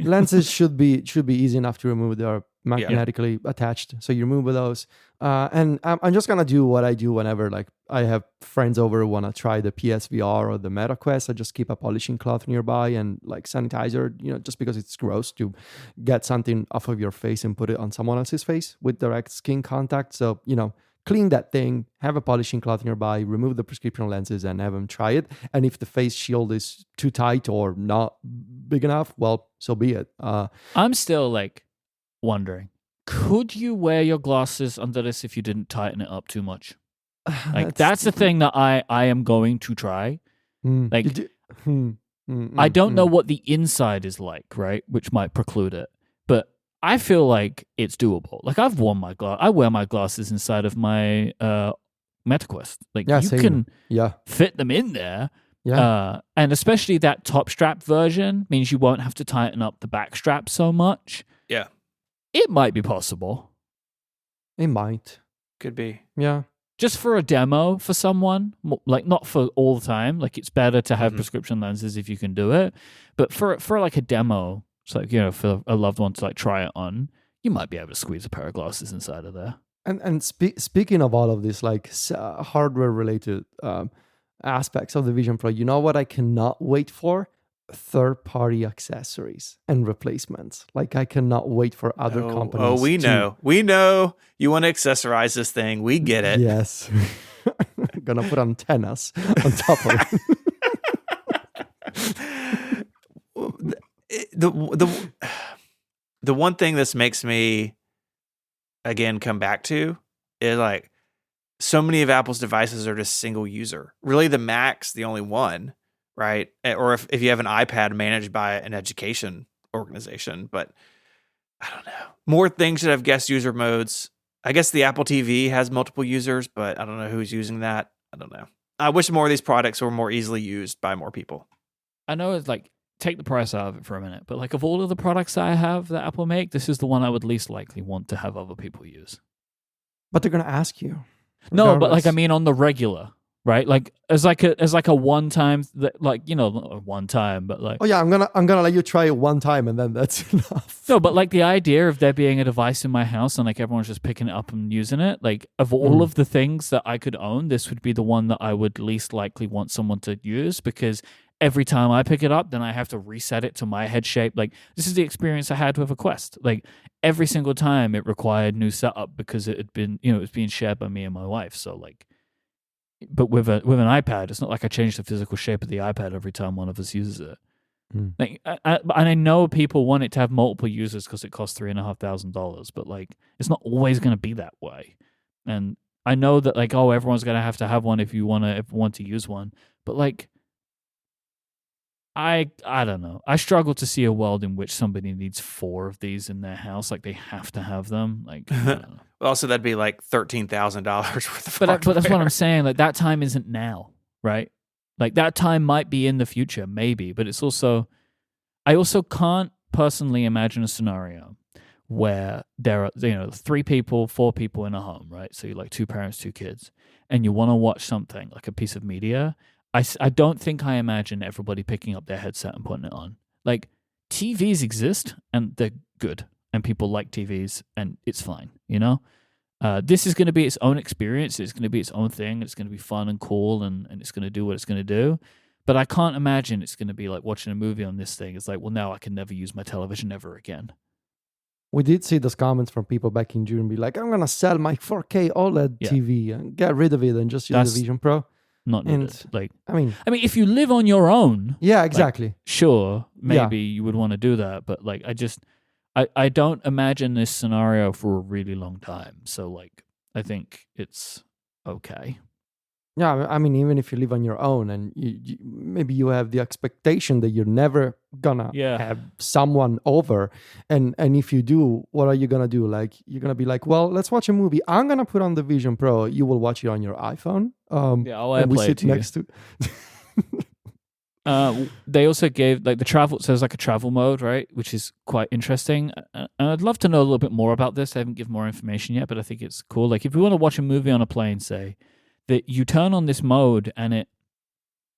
S2: lenses should be easy enough to remove. They are magnetically attached, so you remove those. And I'm just gonna do what I do whenever like I have friends over who wanna try the PSVR or the Meta Quest. I just keep a polishing cloth nearby and like sanitizer, just because it's gross to get something off of your face and put it on someone else's face with direct skin contact. So clean that thing, have a polishing cloth nearby, remove the prescription lenses, and have them try it. And if the face shield is too tight or not big enough, well, so be it.
S1: I'm still like wondering, could you wear your glasses under this if you didn't tighten it up too much? Like that's the thing that I am going to try. Like, I don't know what the inside is like, right? Which might preclude it, but I feel like it's doable. Like I've worn I wear my glasses inside of my MetaQuest. Like you can fit them in there. Yeah. And especially that top strap version means you won't have to tighten up the back strap so much.
S3: Yeah.
S1: It might be possible.
S2: It might.
S3: Could be.
S2: Yeah.
S1: Just for a demo for someone, like not for all the time. Like it's better to have prescription lenses if you can do it. But for like a demo, it's like, for a loved one to like try it on, you might be able to squeeze a pair of glasses inside of there.
S2: And speaking of all of this, like hardware related aspects of the Vision Pro, you know what I cannot wait for? Third-party accessories and replacements. Like I cannot wait for other companies.
S3: Oh, we know you want to accessorize this thing. We get it.
S2: Yes. Gonna put antennas on top of
S3: it. The one thing this makes me again come back to is like so many of Apple's devices are just single user. Really, the Mac's the only one, right? Or if you have an iPad managed by an education organization, but I don't know. More things should have guest user modes. I guess the Apple TV has multiple users, but I don't know who's using that. I don't know. I wish more of these products were more easily used by more people.
S1: I know it's like, take the price out of it for a minute, but like of all of the products that I have that Apple make, this is the one I would least likely want to have other people use.
S2: But they're going to ask you.
S1: No, but like, I mean, on the regular, right? Like as like a one time, like, not one time, but like,
S2: oh yeah, I'm gonna let you try it one time and then that's enough.
S1: No, but like the idea of there being a device in my house and like everyone's just picking it up and using it, like of all of the things that I could own, this would be the one that I would least likely want someone to use, because every time I pick it up, then I have to reset it to my head shape. Like this is the experience I had with a Quest. Like every single time it required new setup because it had been, it was being shared by me and my wife. So like, but with an iPad, it's not like I change the physical shape of the iPad every time one of us uses it. Like, and I know people want it to have multiple users because it costs $3,500, but like, it's not always going to be that way. And I know that like, oh, everyone's gonna have to have one if you want to use one, but like, I don't know. I struggle to see a world in which somebody needs 4 of these in their house. Like they have to have them. Like, I don't know.
S3: Also, that'd be like $13,000 worth of
S1: But that's what
S3: hardware.
S1: I'm saying. Like that time isn't now, right? Like that time might be in the future, maybe. But it's also, I also can't personally imagine a scenario where there are 3 people, 4 people in a home, right? So you're like 2 parents, 2 kids, and you want to watch something like a piece of media. I don't think I imagine everybody picking up their headset and putting it on. Like TVs exist and they're good, and people like TVs, and it's fine. This is going to be its own experience. It's going to be its own thing. It's going to be fun and cool, and it's going to do what it's going to do. But I can't imagine it's going to be like watching a movie on this thing. It's like, well, now I can never use my television ever again.
S2: We did see those comments from people back in June be like, I'm going to sell my 4K OLED TV and get rid of it and just use the Vision Pro.
S1: Not needed. Like,
S2: I mean,
S1: if you live on your own,
S2: yeah, exactly.
S1: Like, sure, maybe you would want to do that. But like, I don't imagine this scenario for a really long time. So like, I think it's okay.
S2: Yeah, I mean, even if you live on your own and maybe you have the expectation that you're never gonna have someone over, and if you do, what are you gonna do? Like, you're gonna be like, well, let's watch a movie. I'm gonna put on the Vision Pro. You will watch it on your iPhone.
S1: I'll
S2: we sit next to.
S1: They also gave like the travel. So there's like a travel mode, right, which is quite interesting. And I'd love to know a little bit more about this. I haven't given more information yet, but I think it's cool. Like if we want to watch a movie on a plane, say, that you turn on this mode and it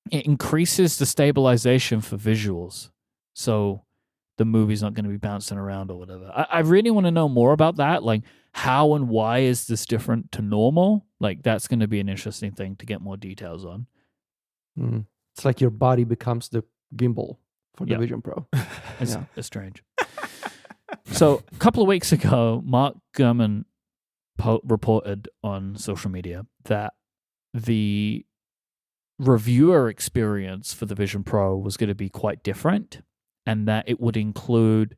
S1: increases the stabilization for visuals. So the movie's not going to be bouncing around or whatever. I really want to know more about that. Like how and why is this different to normal? Like that's going to be an interesting thing to get more details on.
S2: It's like your body becomes the gimbal for the Vision Pro.
S1: It's strange. So a couple of weeks ago, Mark Gurman reported on social media that the reviewer experience for the Vision Pro was going to be quite different, and that it would include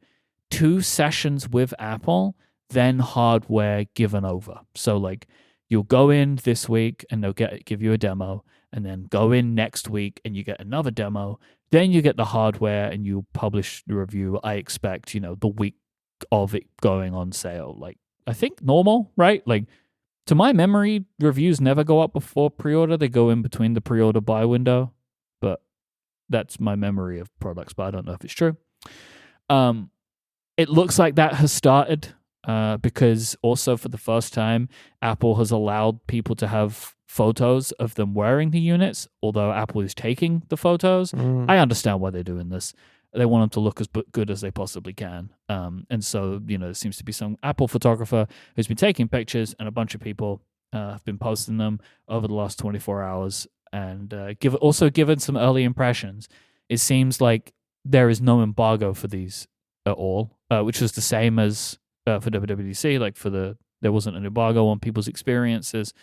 S1: 2 sessions with Apple, then hardware given over. So like you'll go in this week and they'll give you a demo, and then go in next week and you get another demo, then you get the hardware and you publish the review, I expect, the week of it going on sale. Like I think normal, right? Like to my memory, reviews never go up before pre-order. They go in between the pre-order buy window. But that's my memory of products, but I don't know if it's true. It looks like that has started because also for the first time, Apple has allowed people to have photos of them wearing the units, although Apple is taking the photos. I understand why they're doing this. They want them to look as good as they possibly can. And so, there seems to be some Apple photographer who's been taking pictures, and a bunch of people have been posting them over the last 24 hours and also given some early impressions. It seems like there is no embargo for these at all, which was the same as for WWDC. Like there wasn't an embargo on people's experiences.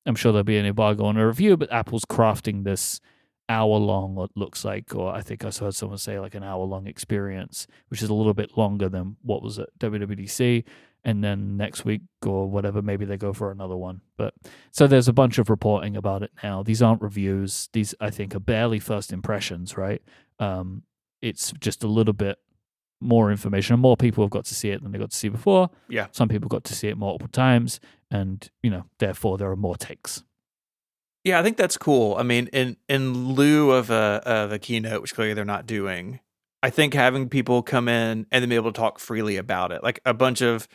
S1: I'm sure there'll be an embargo on a review, but Apple's crafting this hour-long, what looks like, or I think I heard someone say like an hour-long experience, which is a little bit longer than what was at WWDC. And then next week or whatever, maybe they go for another one. But so there's a bunch of reporting about it now. These aren't reviews. These, I think, are barely first impressions, right? It's just a little bit more information. More people have got to see it than they got to see before.
S3: Yeah.
S1: Some people got to see it multiple times, and therefore there are more takes.
S3: Yeah, I think that's cool. I mean, in lieu of a keynote, which clearly they're not doing, I think having people come in and then be able to talk freely about it, like a bunch of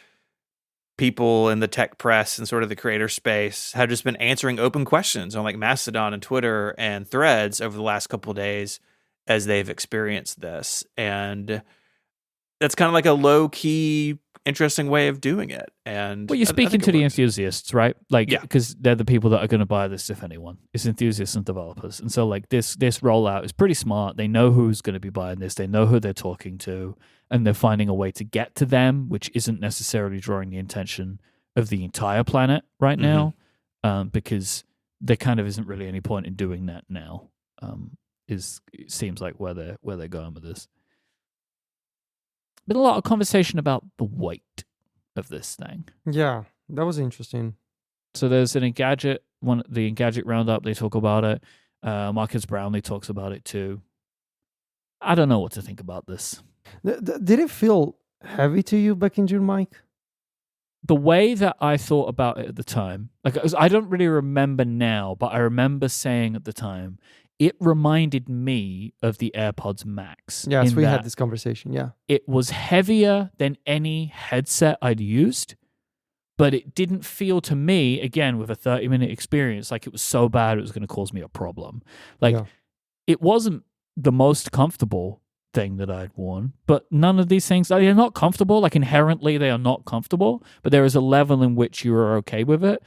S3: people in the tech press and sort of the creator space have just been answering open questions on like Mastodon and Twitter and Threads over the last couple of days as they've experienced this. And that's kind of like a low key, interesting way of doing it. And
S1: well, you're speaking to the
S3: works.
S1: enthusiasts, right? Like, because they're the people that are going to buy this, if anyone. It's enthusiasts and developers. And so like this rollout is pretty smart. They know who's going to be buying this. They know who they're talking to, and they're finding a way to get to them, which isn't necessarily drawing the attention of the entire planet right now, because there kind of isn't really any point in doing that now. It seems like where they're going with this. Been a lot of conversation about the weight of this thing.
S2: Yeah, that was interesting.
S1: So there's an Engadget, the Engadget Roundup, they talk about it. Marcus Brownlee talks about it too. I don't know what to think about this.
S2: Did it feel heavy to you back in June, Myke?
S1: The way that I thought about it at the time, like I don't really remember now, but I remember saying at the time, it reminded me of the AirPods Max.
S2: Yes, we had this conversation, yeah.
S1: It was heavier than any headset I'd used, but it didn't feel to me, again, with a 30-minute experience, like it was so bad it was going to cause me a problem. Like, it wasn't the most comfortable thing that I'd worn, but none of these things, they're not comfortable. Like, inherently, they are not comfortable, but there is a level in which you are okay with it.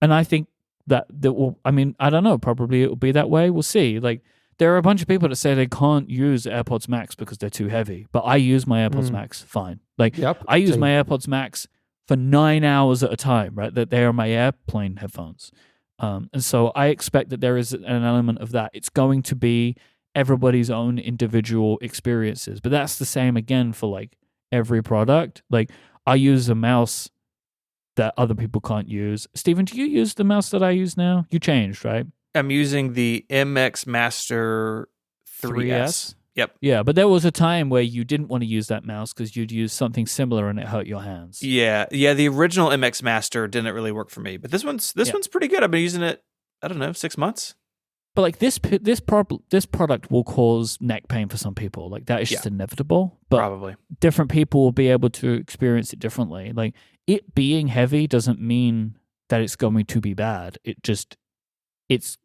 S1: And I think that will, I mean, I don't know, probably it will be that way. We'll see. Like, there are a bunch of people that say they can't use AirPods Max because they're too heavy, but I use my AirPods Max fine. Like, I use my AirPods Max for 9 hours at a time, right? That they are my airplane headphones. And so I expect that there is an element of that. It's going to be everybody's own individual experiences, but that's the same again for like every product. Like, I use a mouse that other people can't use. Steven, do you use the mouse that I use now? You changed, right?
S3: I'm using the MX Master 3S. Yep.
S1: Yeah, but there was a time where you didn't want to use that mouse because you'd use something similar and it hurt your hands.
S3: Yeah. The original MX Master didn't really work for me, but this one's pretty good. I've been using it, I don't know, 6 months.
S1: But like this product will cause neck pain for some people. Like, that is just inevitable. But
S3: probably
S1: different people will be able to experience it differently. Like, it being heavy doesn't mean that it's going to be bad. It's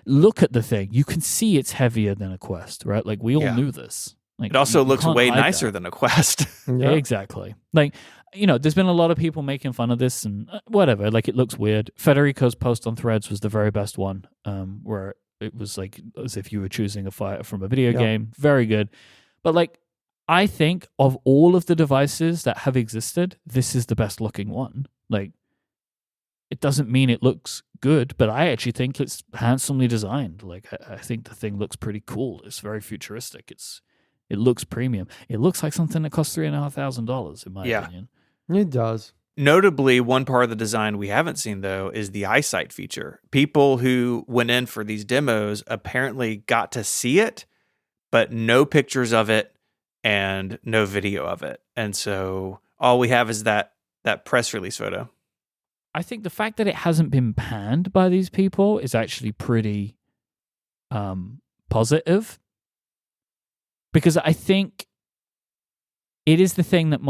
S1: look at the thing. You can see it's heavier than a Quest, right? Like, we all knew this. Like,
S3: it also looks way nicer than a Quest.
S1: Yeah. Exactly. Like, you know, there's been a lot of people making fun of this and whatever. Like, it looks weird. Federico's post on Threads was the very best one, where it was like as if you were choosing a fighter from a video game. Very good. But like, I think of all of the devices that have existed, this is the best looking one. Like, it doesn't mean it looks good, but I actually think it's handsomely designed. Like, I think the thing looks pretty cool. It's very futuristic. It looks premium. It looks like something that costs $3,500 in my opinion.
S2: It does.
S3: Notably, one part of the design we haven't seen, though, is the eyesight feature. People who went in for these demos apparently got to see it, but no pictures of it and no video of it. And so all we have is that press release photo.
S1: I think the fact that it hasn't been panned by these people is actually pretty positive, because I think it is the thing that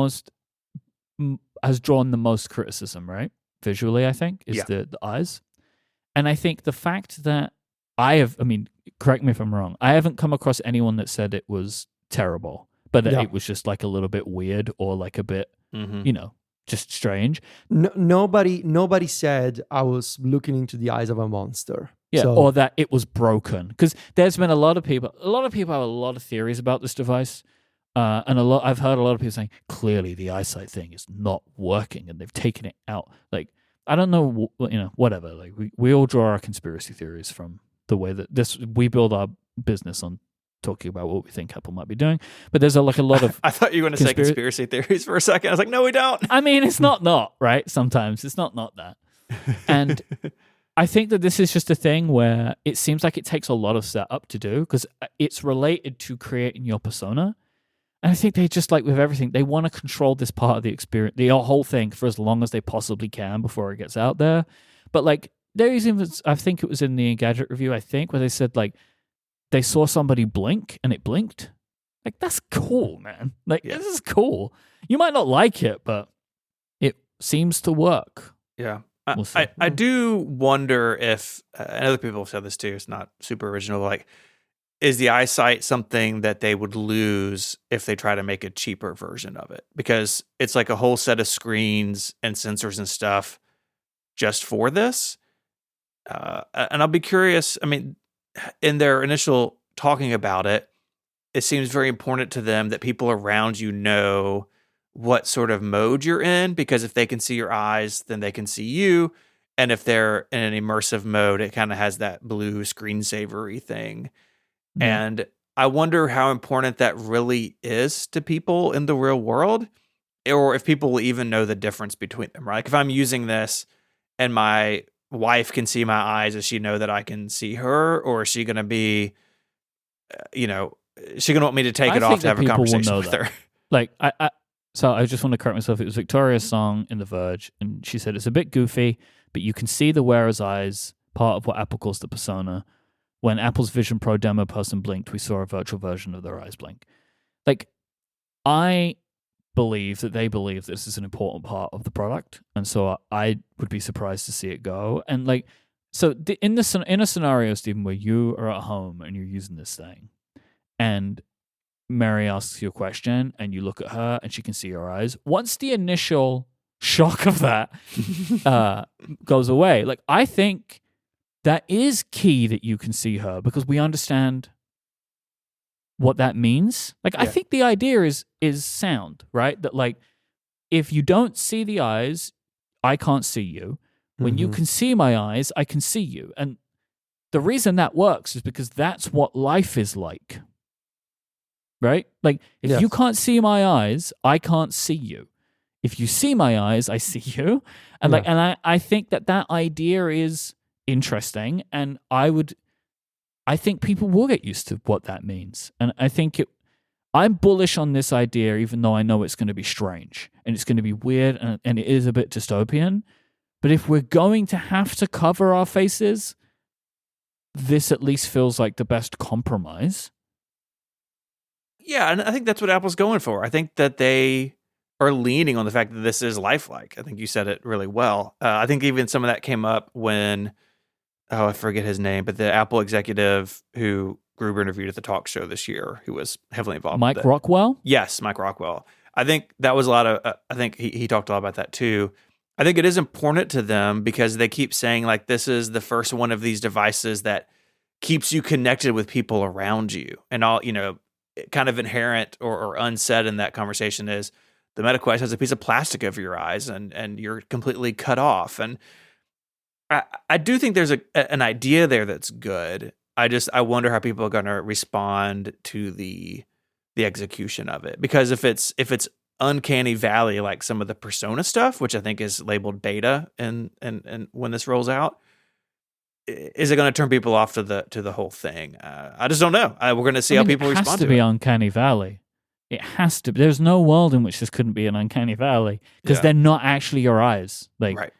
S1: has drawn the most criticism, right? Visually, I think, is the eyes. And I think the fact that correct me if I'm wrong, I haven't come across anyone that said it was terrible, but that it was just like a little bit weird or like a bit, just strange.
S2: Nobody said I was looking into the eyes of a monster.
S1: Yeah, or that it was broken. Because there's been a lot of people have a lot of theories about this device. And I've heard a lot of people saying, clearly the eyesight thing is not working and they've taken it out. Like, I don't know, whatever. Like, we all draw our conspiracy theories from the way that we build our business on talking about what we think Apple might be doing. But there's a lot of...
S3: I thought you were going to say conspiracy theories for a second. I was like, no, we don't.
S1: I mean, it's not, right? Sometimes it's not that. And I think that this is just a thing where it seems like it takes a lot of setup to do, because it's related to creating your persona. And I think they just, like with everything, they want to control this part of the experience, the whole thing, for as long as they possibly can before it gets out there. But like, there's even, I think it was in the Engadget review, where they said like they saw somebody blink and it blinked. Like, that's cool, man. Like, this is cool. You might not like it, but it seems to work.
S3: Yeah. I do wonder if, and other people have said this too, it's not super original, like, is the eyesight something that they would lose if they try to make a cheaper version of it? Because it's like a whole set of screens and sensors and stuff just for this. And I'll be curious. I mean, in their initial talking about it, it seems very important to them that people around you know what sort of mode you're in, because if they can see your eyes, then they can see you. And if they're in an immersive mode, it kind of has that blue screensaver-y thing. And I wonder how important that really is to people in the real world, or if people will even know the difference between them, right? Like, if I'm using this and my wife can see my eyes, does she know that I can see her, or is she going to be, is she going to want me to take
S1: I
S3: it off
S1: think
S3: to
S1: that
S3: have a
S1: people will
S3: conversation
S1: know
S3: with
S1: that.
S3: her?
S1: Like, so I just want to correct myself. It was Victoria's song in The Verge, and she said it's a bit goofy, but you can see the wearer's eyes, part of what Apple calls the persona. When Apple's Vision Pro demo person blinked, we saw a virtual version of their eyes blink. Like, I believe that they believe this is an important part of the product, and so I would be surprised to see it go. And like, so in a scenario, Stephen, where you are at home and you're using this thing, and Mary asks you a question, and you look at her, and she can see your eyes. Once the initial shock of that goes away, like I think that is key that you can see her because we understand what that means. Like, I think the idea is sound, right? That like, if you don't see the eyes, I can't see you. When you can see my eyes, I can see you. And the reason that works is because that's what life is like, right? Like, if you can't see my eyes, I can't see you. If you see my eyes, I see you. And like, and I think that idea is interesting, and I think people will get used to what that means. And I think I'm bullish on this idea, even though I know it's going to be strange and it's going to be weird and it is a bit dystopian. But if we're going to have to cover our faces, this at least feels like the best compromise.
S3: Yeah, and I think that's what Apple's going for. I think that they are leaning on the fact that this is lifelike. I think you said it really well. I think even some of that came up when, I forget his name, but the Apple executive who Gruber interviewed at the talk show this year, who was heavily involved.
S1: Myke Rockwell?
S3: Yes, Myke Rockwell. I think that was a lot of, I think he talked a lot about that too. I think it is important to them because they keep saying like, this is the first one of these devices that keeps you connected with people around you. And all, kind of inherent or unsaid in that conversation is the Meta Quest has a piece of plastic over your eyes and you're completely cut off. And I do think there's an idea there that's good. I wonder how people are going to respond to the execution of it, because if it's uncanny valley like some of the Persona stuff, which I think is labeled beta, and when this rolls out, is it going to turn people off to the whole thing? I just don't know. We're going to see how people respond to it.
S1: It has to be uncanny valley. It has to. There's no world in which this couldn't be an uncanny valley because they're not actually your eyes. Like,
S3: right.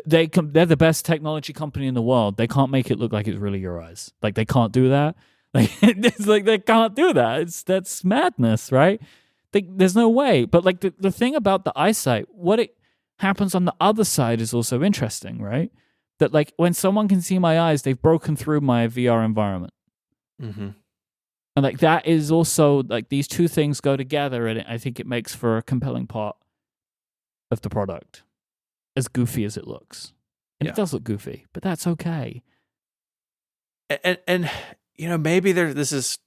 S1: They're the best technology company in the world. They can't make it look like it's really your eyes. Like, they can't do that. Like, it's like they can't do that. That's madness, right? There's no way. But like the thing about the eyesight, what it happens on the other side is also interesting, right? That like when someone can see my eyes, they've broken through my VR environment.
S3: Mm-hmm.
S1: And like that is also like these two things go together, and I think it makes for a compelling part of the product. As goofy as it looks. And it does look goofy, but that's okay.
S3: And maybe there's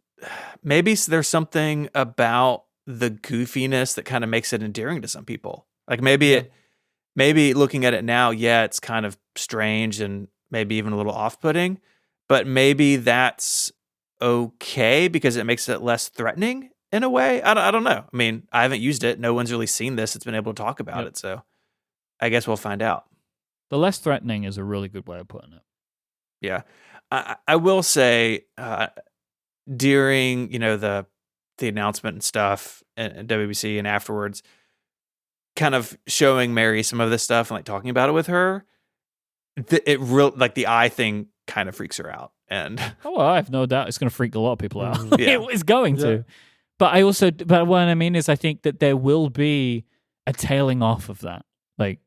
S3: something about the goofiness that kind of makes it endearing to some people. Like maybe looking at it now, it's kind of strange and maybe even a little off-putting, but maybe that's okay because it makes it less threatening in a way. I don't know. I mean, I haven't used it. No one's really seen this. It's been able to talk about it, so I guess we'll find out.
S1: The less threatening is a really good way of putting it.
S3: Yeah. I will say during, the announcement and stuff and WBC and afterwards, kind of showing Mary some of this stuff and like talking about it with her, the eye thing kind of freaks her out. And
S1: I have no doubt it's going to freak a lot of people out.
S3: Yeah.
S1: It's going to. But what I mean is I think that there will be a tailing off of that. Like,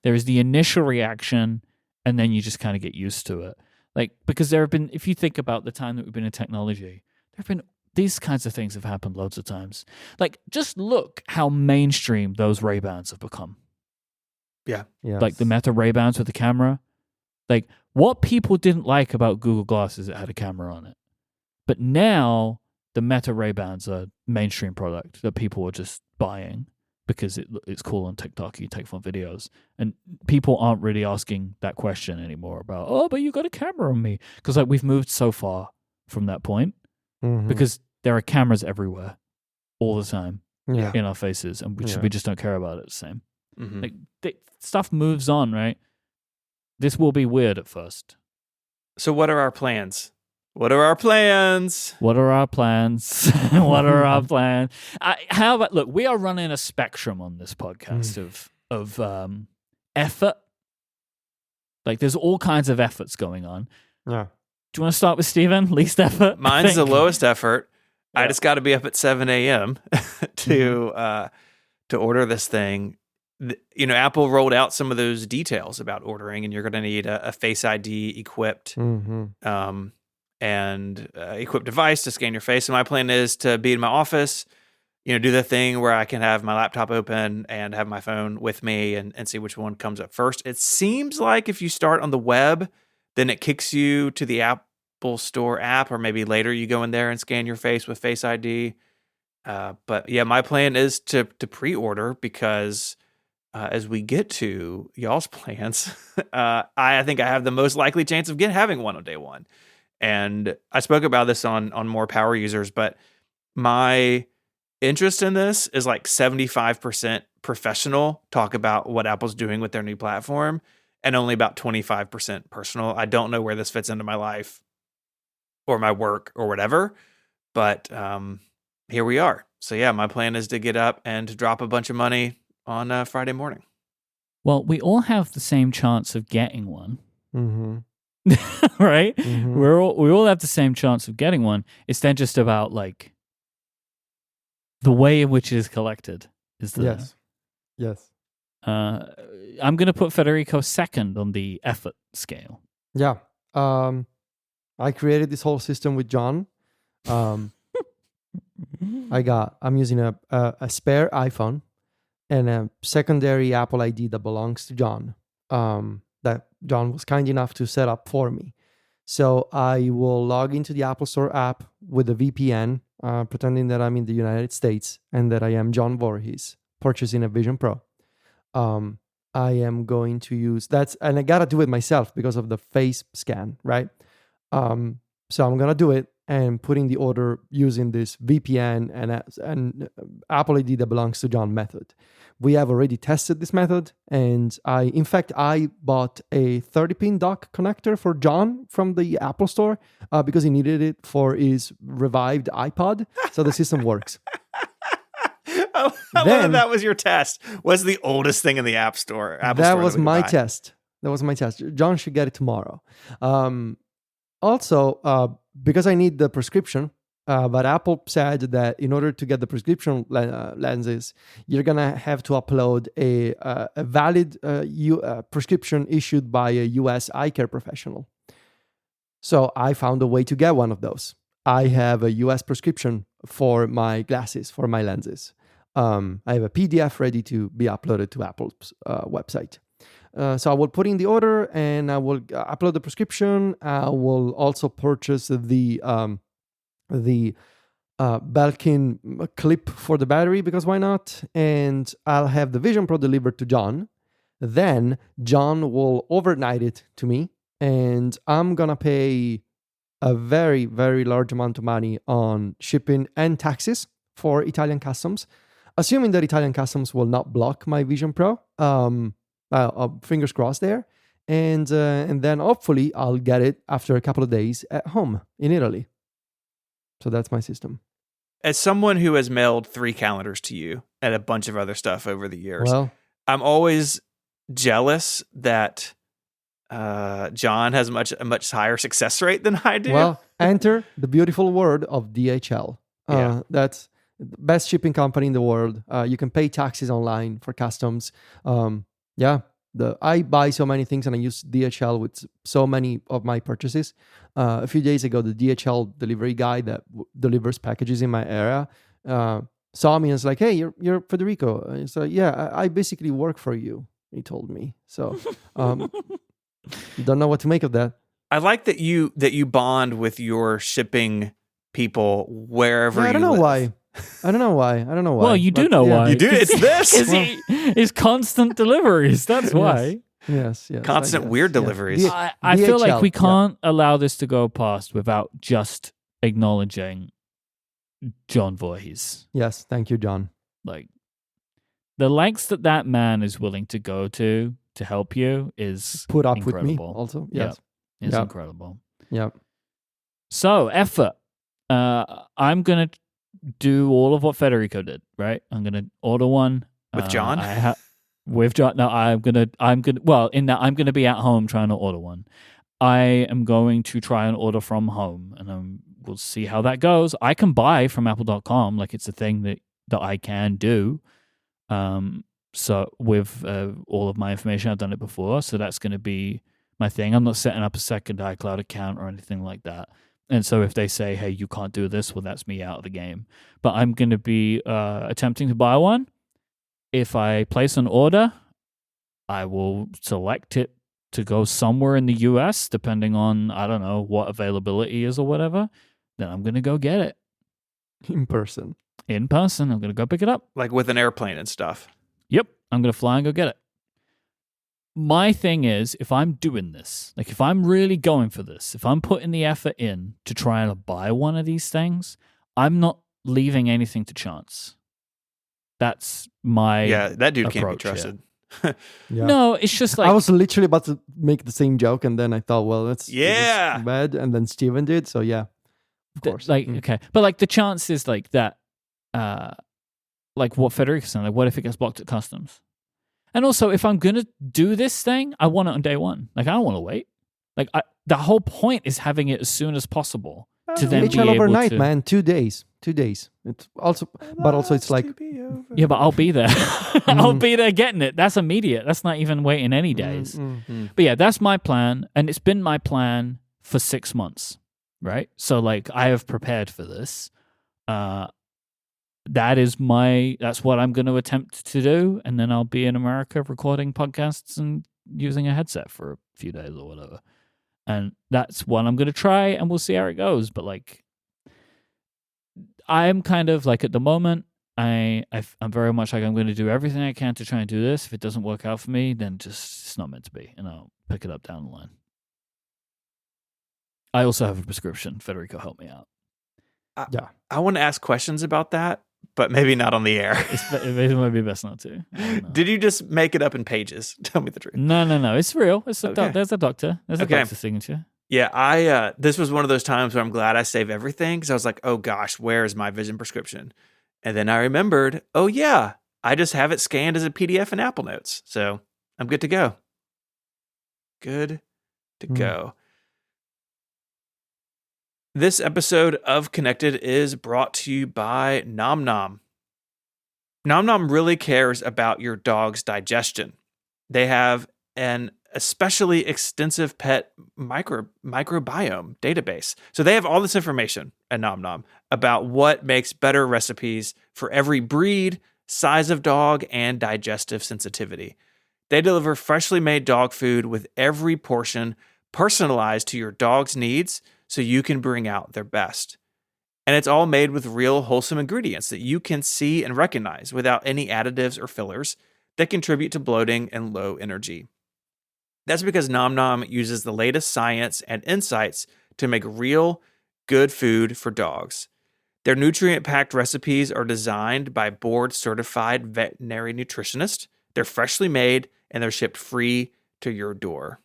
S1: there is the initial reaction, and then you just kind of get used to it. Like, because there have been, if you think about the time that we've been in technology, there have been these kinds of things have happened loads of times. Like, just look how mainstream those Ray-Bans have become.
S3: Yeah.
S1: Like the Meta Ray-Bans with the camera. Like, what people didn't like about Google Glass is it had a camera on it. But now the Meta Ray-Bans are mainstream product that people are just buying because it's cool on TikTok. You take fun videos, and people aren't really asking that question anymore about, but you got a camera on me, because like we've moved so far from that point because there are cameras everywhere all the time in our faces, and we just don't care about it the same.
S3: Mm-hmm.
S1: Like stuff moves on, right? This will be weird at first.
S3: So what are our plans? What are our plans?
S1: What are our plans? What are our plans? How about, look, we are running a spectrum on this podcast of effort. Like, there's all kinds of efforts going on.
S2: Yeah.
S1: Do you want to start with Steven? Least effort?
S3: Mine's the lowest effort.
S1: Yeah.
S3: I just got to be up at 7 a.m. to order this thing. Apple rolled out some of those details about ordering, and you're going to need a Face ID equipped equipped device to scan your face. And my plan is to be in my office, do the thing where I can have my laptop open and have my phone with me and see which one comes up first. It seems like if you start on the web, then it kicks you to the Apple Store app, or maybe later you go in there and scan your face with Face ID. But yeah, my plan is to pre-order because as we get to y'all's plans, I think I have the most likely chance of having one on day one. And I spoke about this on More Power Users, but my interest in this is like 75% professional, talk about what Apple's doing with their new platform, and only about 25% personal. I don't know where this fits into my life or my work or whatever, but here we are. So yeah, my plan is to get up and to drop a bunch of money on Friday morning.
S1: Well, we all have the same chance of getting one. Right? We all have the same chance of getting one. It's then just about like the way in which it is collected.
S2: Yes.
S1: I'm going to put Federico second on the effort scale.
S2: Yeah. I created this whole system with John. I'm using a spare iPhone and a secondary Apple ID that belongs to John. That John was kind enough to set up for me. So I will log into the Apple Store app with a VPN, pretending that I'm in the United States and that I am John Voorhees purchasing a Vision Pro. I am going to use and I gotta do it myself because of the face scan, right? So I'm gonna do it and put in the order using this VPN and Apple ID that belongs to John method. We have already tested this method, and I bought a 30-pin dock connector for John from the Apple Store because he needed it for his revived iPod, so the system works.
S3: I love that was your test. What's the oldest thing in the Apple Store?
S2: That was my test. John should get it tomorrow. Also, because I need the prescription, but Apple said that in order to get the prescription lenses, you're gonna have to upload a valid prescription issued by a U.S. eye care professional. So I found a way to get one of those. I have a U.S. prescription for my glasses, for my lenses. I have a PDF ready to be uploaded to Apple's website. So I will put in the order and I will upload the prescription. I will also purchase the Belkin clip for the battery because why not? And I'll have the Vision Pro delivered to John. Then John will overnight it to me, and I'm gonna pay a very, very large amount of money on shipping and taxes for Italian customs, assuming that Italian customs will not block my Vision Pro. Fingers crossed there. And then hopefully I'll get it after a couple of days at home in Italy. So that's my system.
S3: As someone who has mailed 3 calendars to you and a bunch of other stuff over the years,
S2: well,
S3: I'm always jealous that John has a much higher success rate than I do.
S2: Well, enter the beautiful word of DHL. That's the best shipping company in the world. You can pay taxes online for customs. I buy so many things and I use DHL with so many of my purchases. A few days ago, the DHL delivery guy that delivers packages in my area saw me and was like, "Hey, you're Federico." And he's like, "Yeah, I basically work for you," he told me. So don't know what to make of that.
S3: I like that you bond with your shipping people wherever
S2: I don't
S3: you
S2: know
S3: live.
S2: why. I don't know why.
S1: Well, you do know why.
S3: You do. It's this.
S1: It's constant deliveries. That's why.
S2: Yes.
S3: Constant weird deliveries.
S1: I feel like we can't allow this to go past without just acknowledging John Voorhees.
S2: Yes, thank you, John.
S1: Like, the lengths that man is willing to go to to help you is
S2: Put up
S1: incredible.
S2: with me also. Yes.
S1: It's
S2: Yep.
S1: incredible.
S2: Yeah.
S1: So effort. I'm gonna do all of what Federico did. Right. I'm gonna order one
S3: With John?
S1: With John. No, I'm gonna. Well, in that I'm gonna be at home trying to order one. I am going to try and order from home, and we'll see how that goes. I can buy from Apple.com, like it's a thing that I can do. So with all of my information, I've done it before, so that's going to be my thing. I'm not setting up a second iCloud account or anything like that. And so if they say, hey, you can't do this, well, that's me out of the game. But I'm going to be attempting to buy one. If I place an order, I will select it to go somewhere in the US, depending on, I don't know, what availability is or whatever. Then I'm going to go get it.
S2: In person.
S1: I'm going to go pick it up.
S3: Like with an airplane and stuff.
S1: Yep. I'm going to fly and go get it. My thing is, if I'm doing this, like if I'm really going for this, if I'm putting the effort in to try and buy one of these things, I'm not leaving anything to chance. That's my
S3: that dude can't be
S1: approach here.
S3: trusted.
S2: Yeah.
S1: No, it's just like
S2: I was literally about to make the same joke, and then I thought, well, that's
S3: Yeah.
S2: bad. And then Steven did, so yeah, of course.
S1: Okay, but like the chances like that, like what Federico said, like what if it gets blocked at customs? And also, if I'm gonna do this thing, I want it on day one. Like I don't want to wait. Like the whole point is having it as soon as possible to then be
S2: DHL
S1: able
S2: overnight,
S1: to.
S2: man, 2 days. 2 days. It's also, but also it's like
S1: Yeah, but I'll be there. I'll be there getting it. That's immediate. That's not even waiting any days. But yeah, that's my plan. And it's been my plan for 6 months, right? So like I have prepared for this. That's what I'm going to attempt to do. And then I'll be in America recording podcasts and using a headset for a few days or whatever. And that's what I'm going to try, and we'll see how it goes. But like, I'm kind of like at the moment, I'm very much like I'm going to do everything I can to try and do this. If it doesn't work out for me, then just it's not meant to be, and I'll pick it up down the line. I also have a prescription. Federico, help me out.
S3: I want to ask questions about that, but maybe not on the air.
S1: It might be best not to.
S3: Did you just make it up in pages? Tell me the truth.
S1: No. It's real. It's
S3: Okay.
S1: There's a doctor. There's a
S3: Okay.
S1: doctor's signature.
S3: Yeah, this was one of those times where I'm glad I save everything, because I was like, oh gosh, where is my vision prescription? And then I remembered, oh yeah, I just have it scanned as a PDF in Apple Notes. So I'm good to go. Good to go. This episode of Connected is brought to you by Nom Nom. Nom Nom really cares about your dog's digestion. They have an especially extensive pet microbiome database. So they have all this information at Nom Nom about what makes better recipes for every breed, size of dog, and digestive sensitivity. They deliver freshly made dog food with every portion personalized to your dog's needs so you can bring out their best. And it's all made with real wholesome ingredients that you can see and recognize without any additives or fillers that contribute to bloating and low energy. That's because Nom Nom uses the latest science and insights to make real, good food for dogs. Their nutrient-packed recipes are designed by board-certified veterinary nutritionists. They're freshly made, and they're shipped free to your door.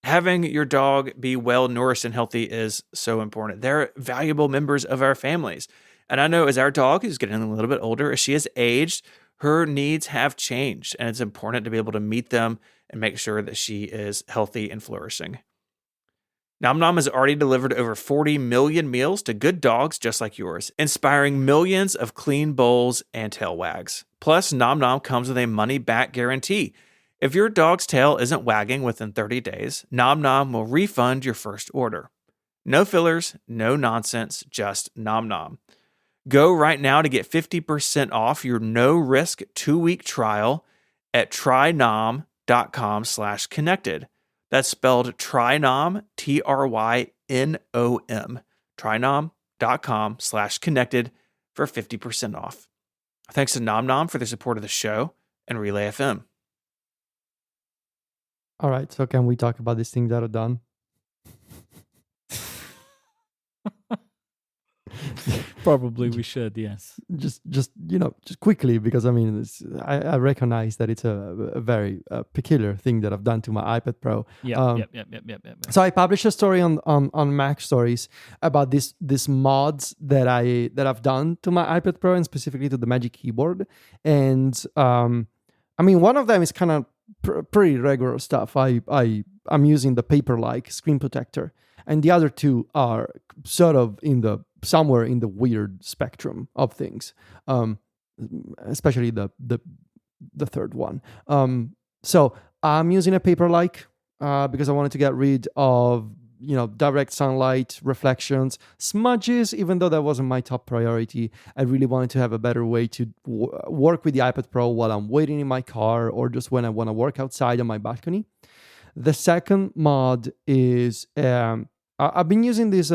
S3: Having your dog be well-nourished and healthy is so important. They're valuable members of our families. And I know as our dog is getting a little bit older, as she has aged, her needs have changed, and it's important to be able to meet them and make sure that she is healthy and flourishing. Nom Nom has already delivered over 40 million meals to good dogs just like yours, inspiring millions of clean bowls and tail wags. Plus, Nom Nom comes with a money-back guarantee. If your dog's tail isn't wagging within 30 days, Nom Nom will refund your first order. No fillers, no nonsense, just Nom Nom. Go right now to get 50% off your no-risk 2-week trial at trynom.com/connected. That's spelled Trynom, TRYNOM. Trynom.com/connected for 50% off. Thanks to Nom Nom for the support of the show and Relay FM.
S2: All right, so can we talk about these things that are done?
S1: Probably we should, yes.
S2: just just quickly, because I mean I recognize that it's a very peculiar thing that I've done to my iPad Pro.
S1: Yep.
S2: So I published a story on Mac Stories about this mods that I've done to my iPad Pro, and specifically to the Magic Keyboard. And I mean, one of them is kind of pretty regular stuff. I'm using the paper-like screen protector, and the other two are sort of somewhere in the weird spectrum of things, especially the third one. So I'm using a paper-like because I wanted to get rid of direct sunlight, reflections, smudges. Even though that wasn't my top priority, I really wanted to have a better way to work with the iPad Pro while I'm waiting in my car, or just when I want to work outside on my balcony. The second mod is I've been using these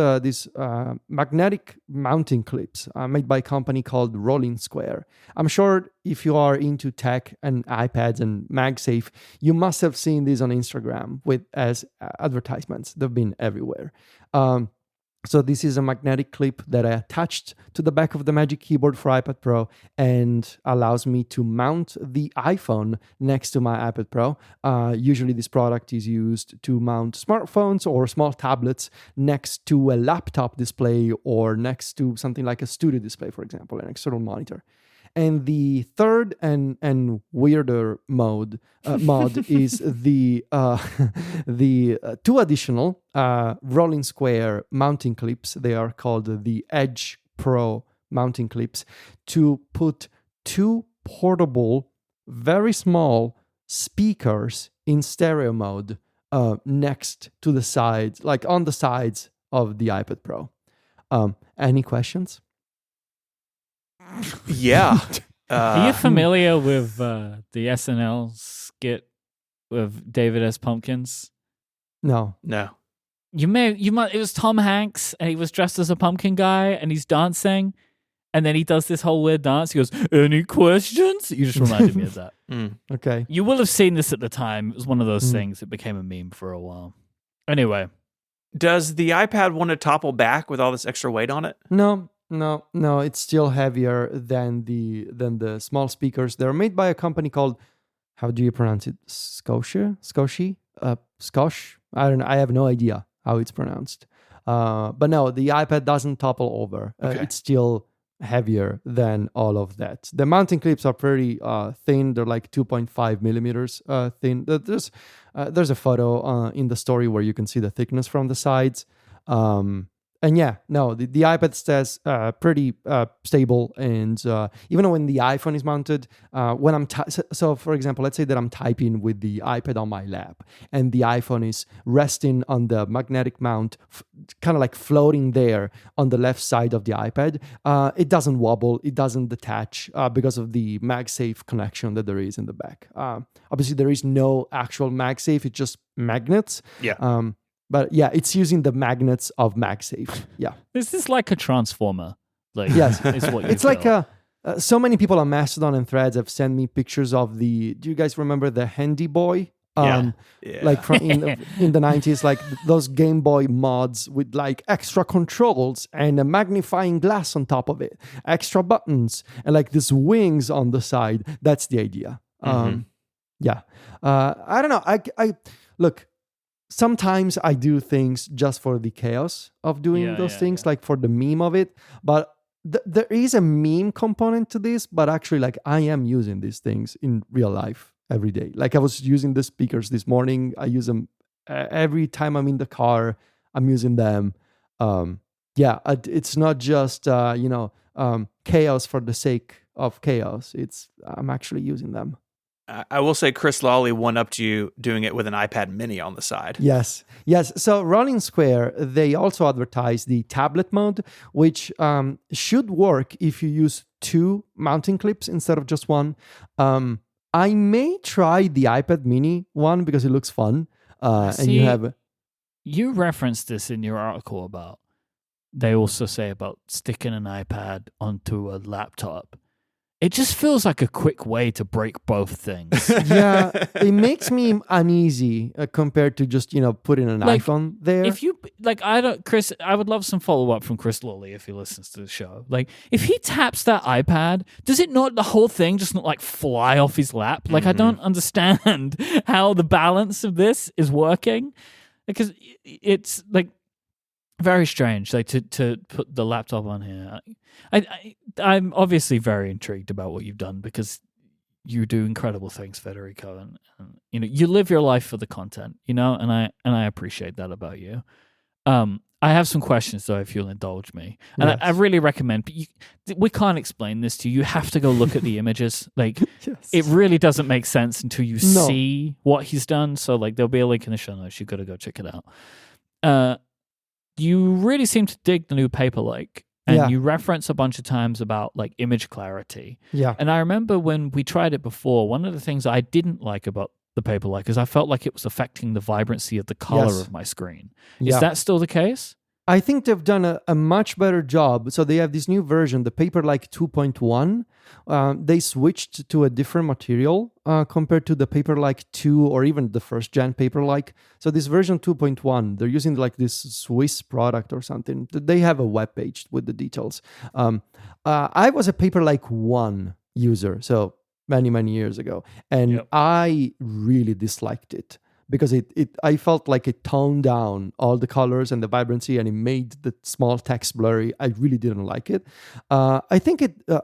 S2: magnetic mounting clips made by a company called Rolling Square. I'm sure if you are into tech and iPads and MagSafe, you must have seen these on Instagram as advertisements. They've been everywhere. So this is a magnetic clip that I attached to the back of the Magic Keyboard for iPad Pro, and allows me to mount the iPhone next to my iPad Pro. Usually this product is used to mount smartphones or small tablets next to a laptop display, or next to something like a studio display, for example, an external monitor. And the third and weirder mod is the two additional Rolling Square mounting clips. They are called the Edge Pro mounting clips, to put two portable, very small speakers in stereo mode next to the sides, like on the sides of the iPad Pro. Any questions?
S3: Yeah.
S1: Are you familiar with the SNL skit with David S. Pumpkins?
S2: No.
S1: You might. It was Tom Hanks, and he was dressed as a pumpkin guy, and he's dancing, and then he does this whole weird dance. He goes, "Any questions?" You just reminded me of that.
S2: Okay.
S1: You will have seen this at the time. It was one of those things. It became a meme for a while. Anyway,
S3: does the iPad want to topple back with all this extra weight on it?
S2: No. It's still heavier than the small speakers. They're made by a company called, how do you pronounce it? Scotia? Scosh? I don't know. I have no idea how it's pronounced. But no, the iPad doesn't topple over.
S3: Okay.
S2: It's still heavier than all of that. The mounting clips are pretty thin. They're like 2.5 millimeters thin. There's a photo in the story where you can see the thickness from the sides. And yeah, no, the iPad stays pretty stable, and even when the iPhone is mounted, when I'm so for example, let's say that I'm typing with the iPad on my lap, and the iPhone is resting on the magnetic mount, kind of like floating there on the left side of the iPad. It doesn't wobble, it doesn't detach because of the MagSafe connection that there is in the back. Obviously, there is no actual MagSafe; it's just magnets.
S3: Yeah.
S2: But yeah, it's using the magnets of MagSafe. Yeah.
S1: this is like a transformer. Like,
S2: Yes.
S1: is what you
S2: It's
S1: feel.
S2: like so many people on Mastodon and Threads have sent me pictures of do you guys remember the Handy Boy?
S3: Yeah.
S2: Like from in the 90s, like those Game Boy mods with like extra controls and a magnifying glass on top of it, extra buttons, and like these wings on the side. That's the idea. Yeah. I don't know. I look, sometimes I do things just for the chaos of doing those things, like for the meme of it. But there is a meme component to this, but actually, like, I am using these things in real life every day. Like, I was using the speakers this morning. I use them every time I'm in the car. I'm using them. It's not just chaos for the sake of chaos. I'm actually using them.
S3: I will say Chris Lawley one-upped you doing it with an iPad mini on the side.
S2: Yes. So Rolling Square, they also advertise the tablet mode, which should work if you use two mounting clips instead of just one. I may try the iPad mini one because it looks fun.
S1: You referenced this in your article about, they also say about sticking an iPad onto a laptop. it just feels like a quick way to break both things.
S2: Yeah, it makes me uneasy compared to just putting an iPhone there.
S1: If you Chris, I would love some follow up from Chris Lawley if he listens to the show. Like, if he taps that iPad, does it not the whole thing just not like fly off his lap? Like, I don't understand how the balance of this is working, because it's like very strange. Like to put the laptop on here. I'm obviously very intrigued about what you've done, because you do incredible things, Federico, and you live your life for the content, and I appreciate that about you. I have some questions though, if you'll indulge me, and
S2: Yes.
S1: I really recommend. We can't explain this to you. You have to go look at the images. Like,
S2: Yes.
S1: it really doesn't make sense until you see what he's done. So, like, there'll be a link in the show notes. You got to go check it out. You really seem to dig the new Paperlike. And you reference a bunch of times about like image clarity.
S2: Yeah.
S1: And I remember when we tried it before, one of the things I didn't like about the Paperlike is I felt like it was affecting the vibrancy of the color of my screen. Is that still the case?
S2: I think they've done a much better job. So they have this new version, the Paperlike 2.1. They switched to a different material compared to the Paperlike 2 or even the first gen Paperlike. So this version 2.1, they're using like this Swiss product or something. They have a web page with the details. I was a Paperlike 1 user, so many years ago, and I really disliked it, because I felt like it toned down all the colors and the vibrancy, and it made the small text blurry. I really didn't like it. I think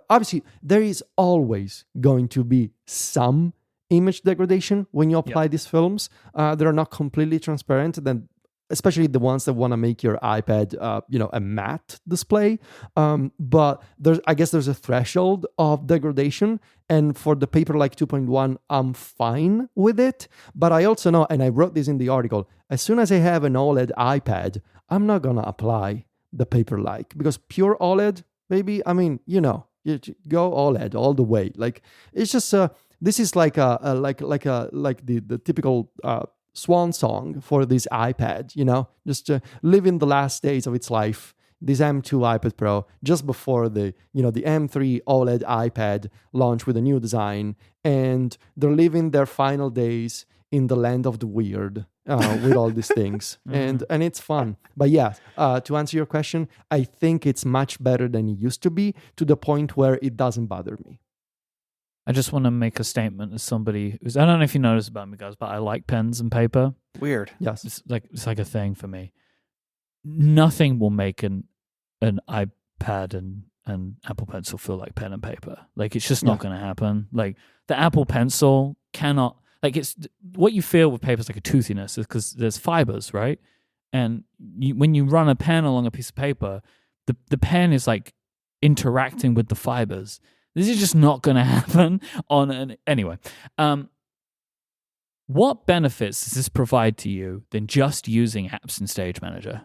S2: obviously there is always going to be some image degradation when you apply these films. They are not completely transparent, then especially the ones that want to make your iPad, a matte display. But I guess there's a threshold of degradation. And for the Paperlike 2.1, I'm fine with it. But I also know, and I wrote this in the article, as soon as I have an OLED iPad, I'm not going to apply the Paperlike, because pure OLED, maybe, you go OLED all the way. Like, it's just, this is like the typical, swan song for this iPad, just living the last days of its life. This M2 iPad Pro, just before the M3 OLED iPad launch with a new design, and they're living their final days in the land of the weird with all these things, and it's fun. But yeah, to answer your question, I think it's much better than it used to be, to the point where it doesn't bother me.
S1: I just want to make a statement as somebody who's, I don't know if you notice about me, guys, but I like pens and paper.
S3: Weird.
S2: Yes.
S1: It's like a thing for me. Nothing will make an iPad and Apple Pencil feel like pen and paper. Like, it's just not going to happen. Like, the Apple Pencil cannot, like, it's what you feel with paper is like a toothiness, is because there's fibers, right? And when you run a pen along a piece of paper, the pen is like interacting with the fibers. This is just not going to happen anyway. What benefits does this provide to you than just using apps in Stage Manager?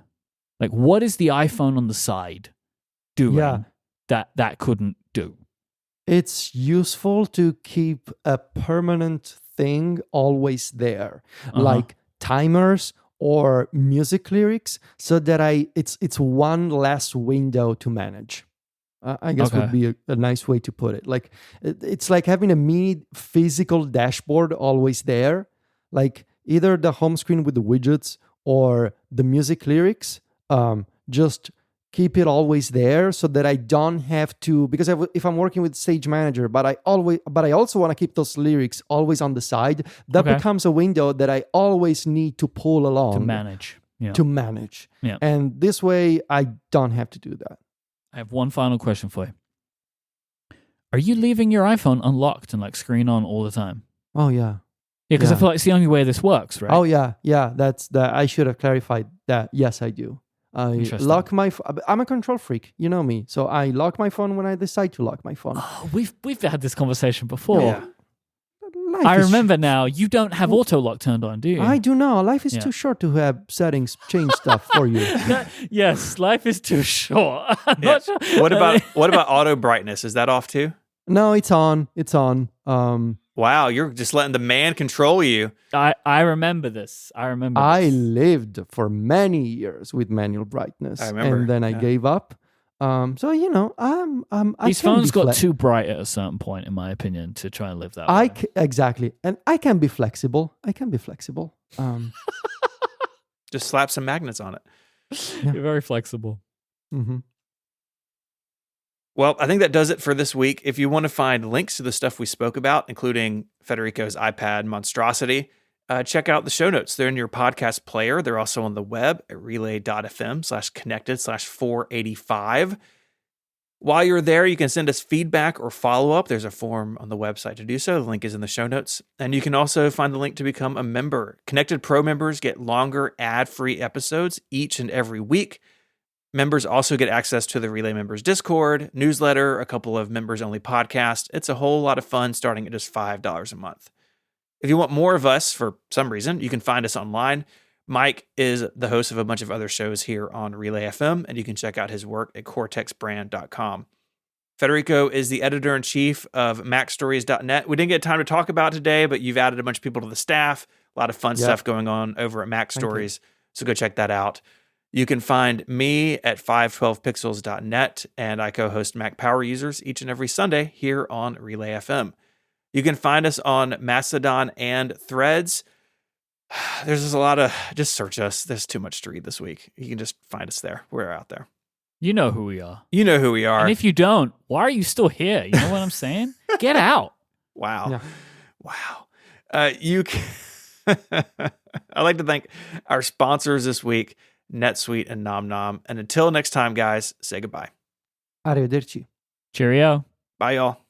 S1: Like, what is the iPhone on the side doing that couldn't do?
S2: It's useful to keep a permanent thing always there, like timers or music lyrics, so that it's one less window to manage. I guess would be a nice way to put it. Like, it's like having a mini physical dashboard always there, like either the home screen with the widgets or the music lyrics. Just keep it always there, so that I don't have to, because if I'm working with Stage Manager, but I also want to keep those lyrics always on the side, that becomes a window that I always need to pull along
S1: to manage. Yeah.
S2: And this way I don't have to do that.
S1: I have one final question for you. Are you leaving your iPhone unlocked and like screen on all the time?
S2: Oh yeah.
S1: Yeah, because I feel like it's the only way this works, right?
S2: Oh yeah. That's I should have clarified that. Yes, I do. I lock my. I'm a control freak. You know me, so I lock my phone when I decide to lock my phone.
S1: Oh, we've had this conversation before.
S3: Yeah.
S1: I remember now. You don't have auto lock turned on, do you?
S2: I do not. Life is too short to have settings change stuff for you.
S1: Yes, life is too short.
S3: Yeah. What about auto brightness? Is that off too?
S2: No, it's on. It's on.
S3: Wow, you're just letting the man control you.
S1: I remember this.
S2: I lived for many years with manual brightness.
S3: I remember.
S2: And then I gave up. So I
S1: These
S2: can
S1: phones
S2: be
S1: got too bright at a certain point, in my opinion, to try and live that
S2: I
S1: way.
S2: exactly, and I can be flexible.
S3: Just slap some magnets on it.
S2: Yeah.
S1: You're very flexible.
S2: Mm-hmm.
S3: Well, I think that does it for this week. If you want to find links to the stuff we spoke about, including Federico's iPad monstrosity, check out the show notes. They're in your podcast player. They're also on the web at relay.fm/connected/485. While you're there, you can send us feedback or follow-up. There's a form on the website to do so. The link is in the show notes. And you can also find the link to become a member. Connected Pro members get longer ad-free episodes each and every week. Members also get access to the Relay Members Discord, newsletter, a couple of members-only podcasts. It's a whole lot of fun starting at just $5 a month. If you want more of us for some reason, you can find us online. Myke is the host of a bunch of other shows here on Relay FM, and you can check out his work at cortexbrand.com. Federico is the editor-in-chief of MacStories.net. We didn't get time to talk about today, but you've added a bunch of people to the staff. A lot of fun stuff going on over at MacStories, so go check that out. You can find me at 512pixels.net, and I co-host Mac Power Users each and every Sunday here on Relay FM. You can find us on Mastodon and Threads. There's just a lot of, just search us. There's too much to read this week. You can just find us there. We're out there.
S1: You know who we are.
S3: You know who we are.
S1: And if you don't, why are you still here? You know what I'm saying? Get out.
S3: Wow.
S2: Yeah.
S3: Wow. You can I'd like to thank our sponsors this week, NetSuite and NomNom. And until next time, guys, say goodbye.
S2: Arrivederci.
S1: Cheerio.
S3: Bye, y'all.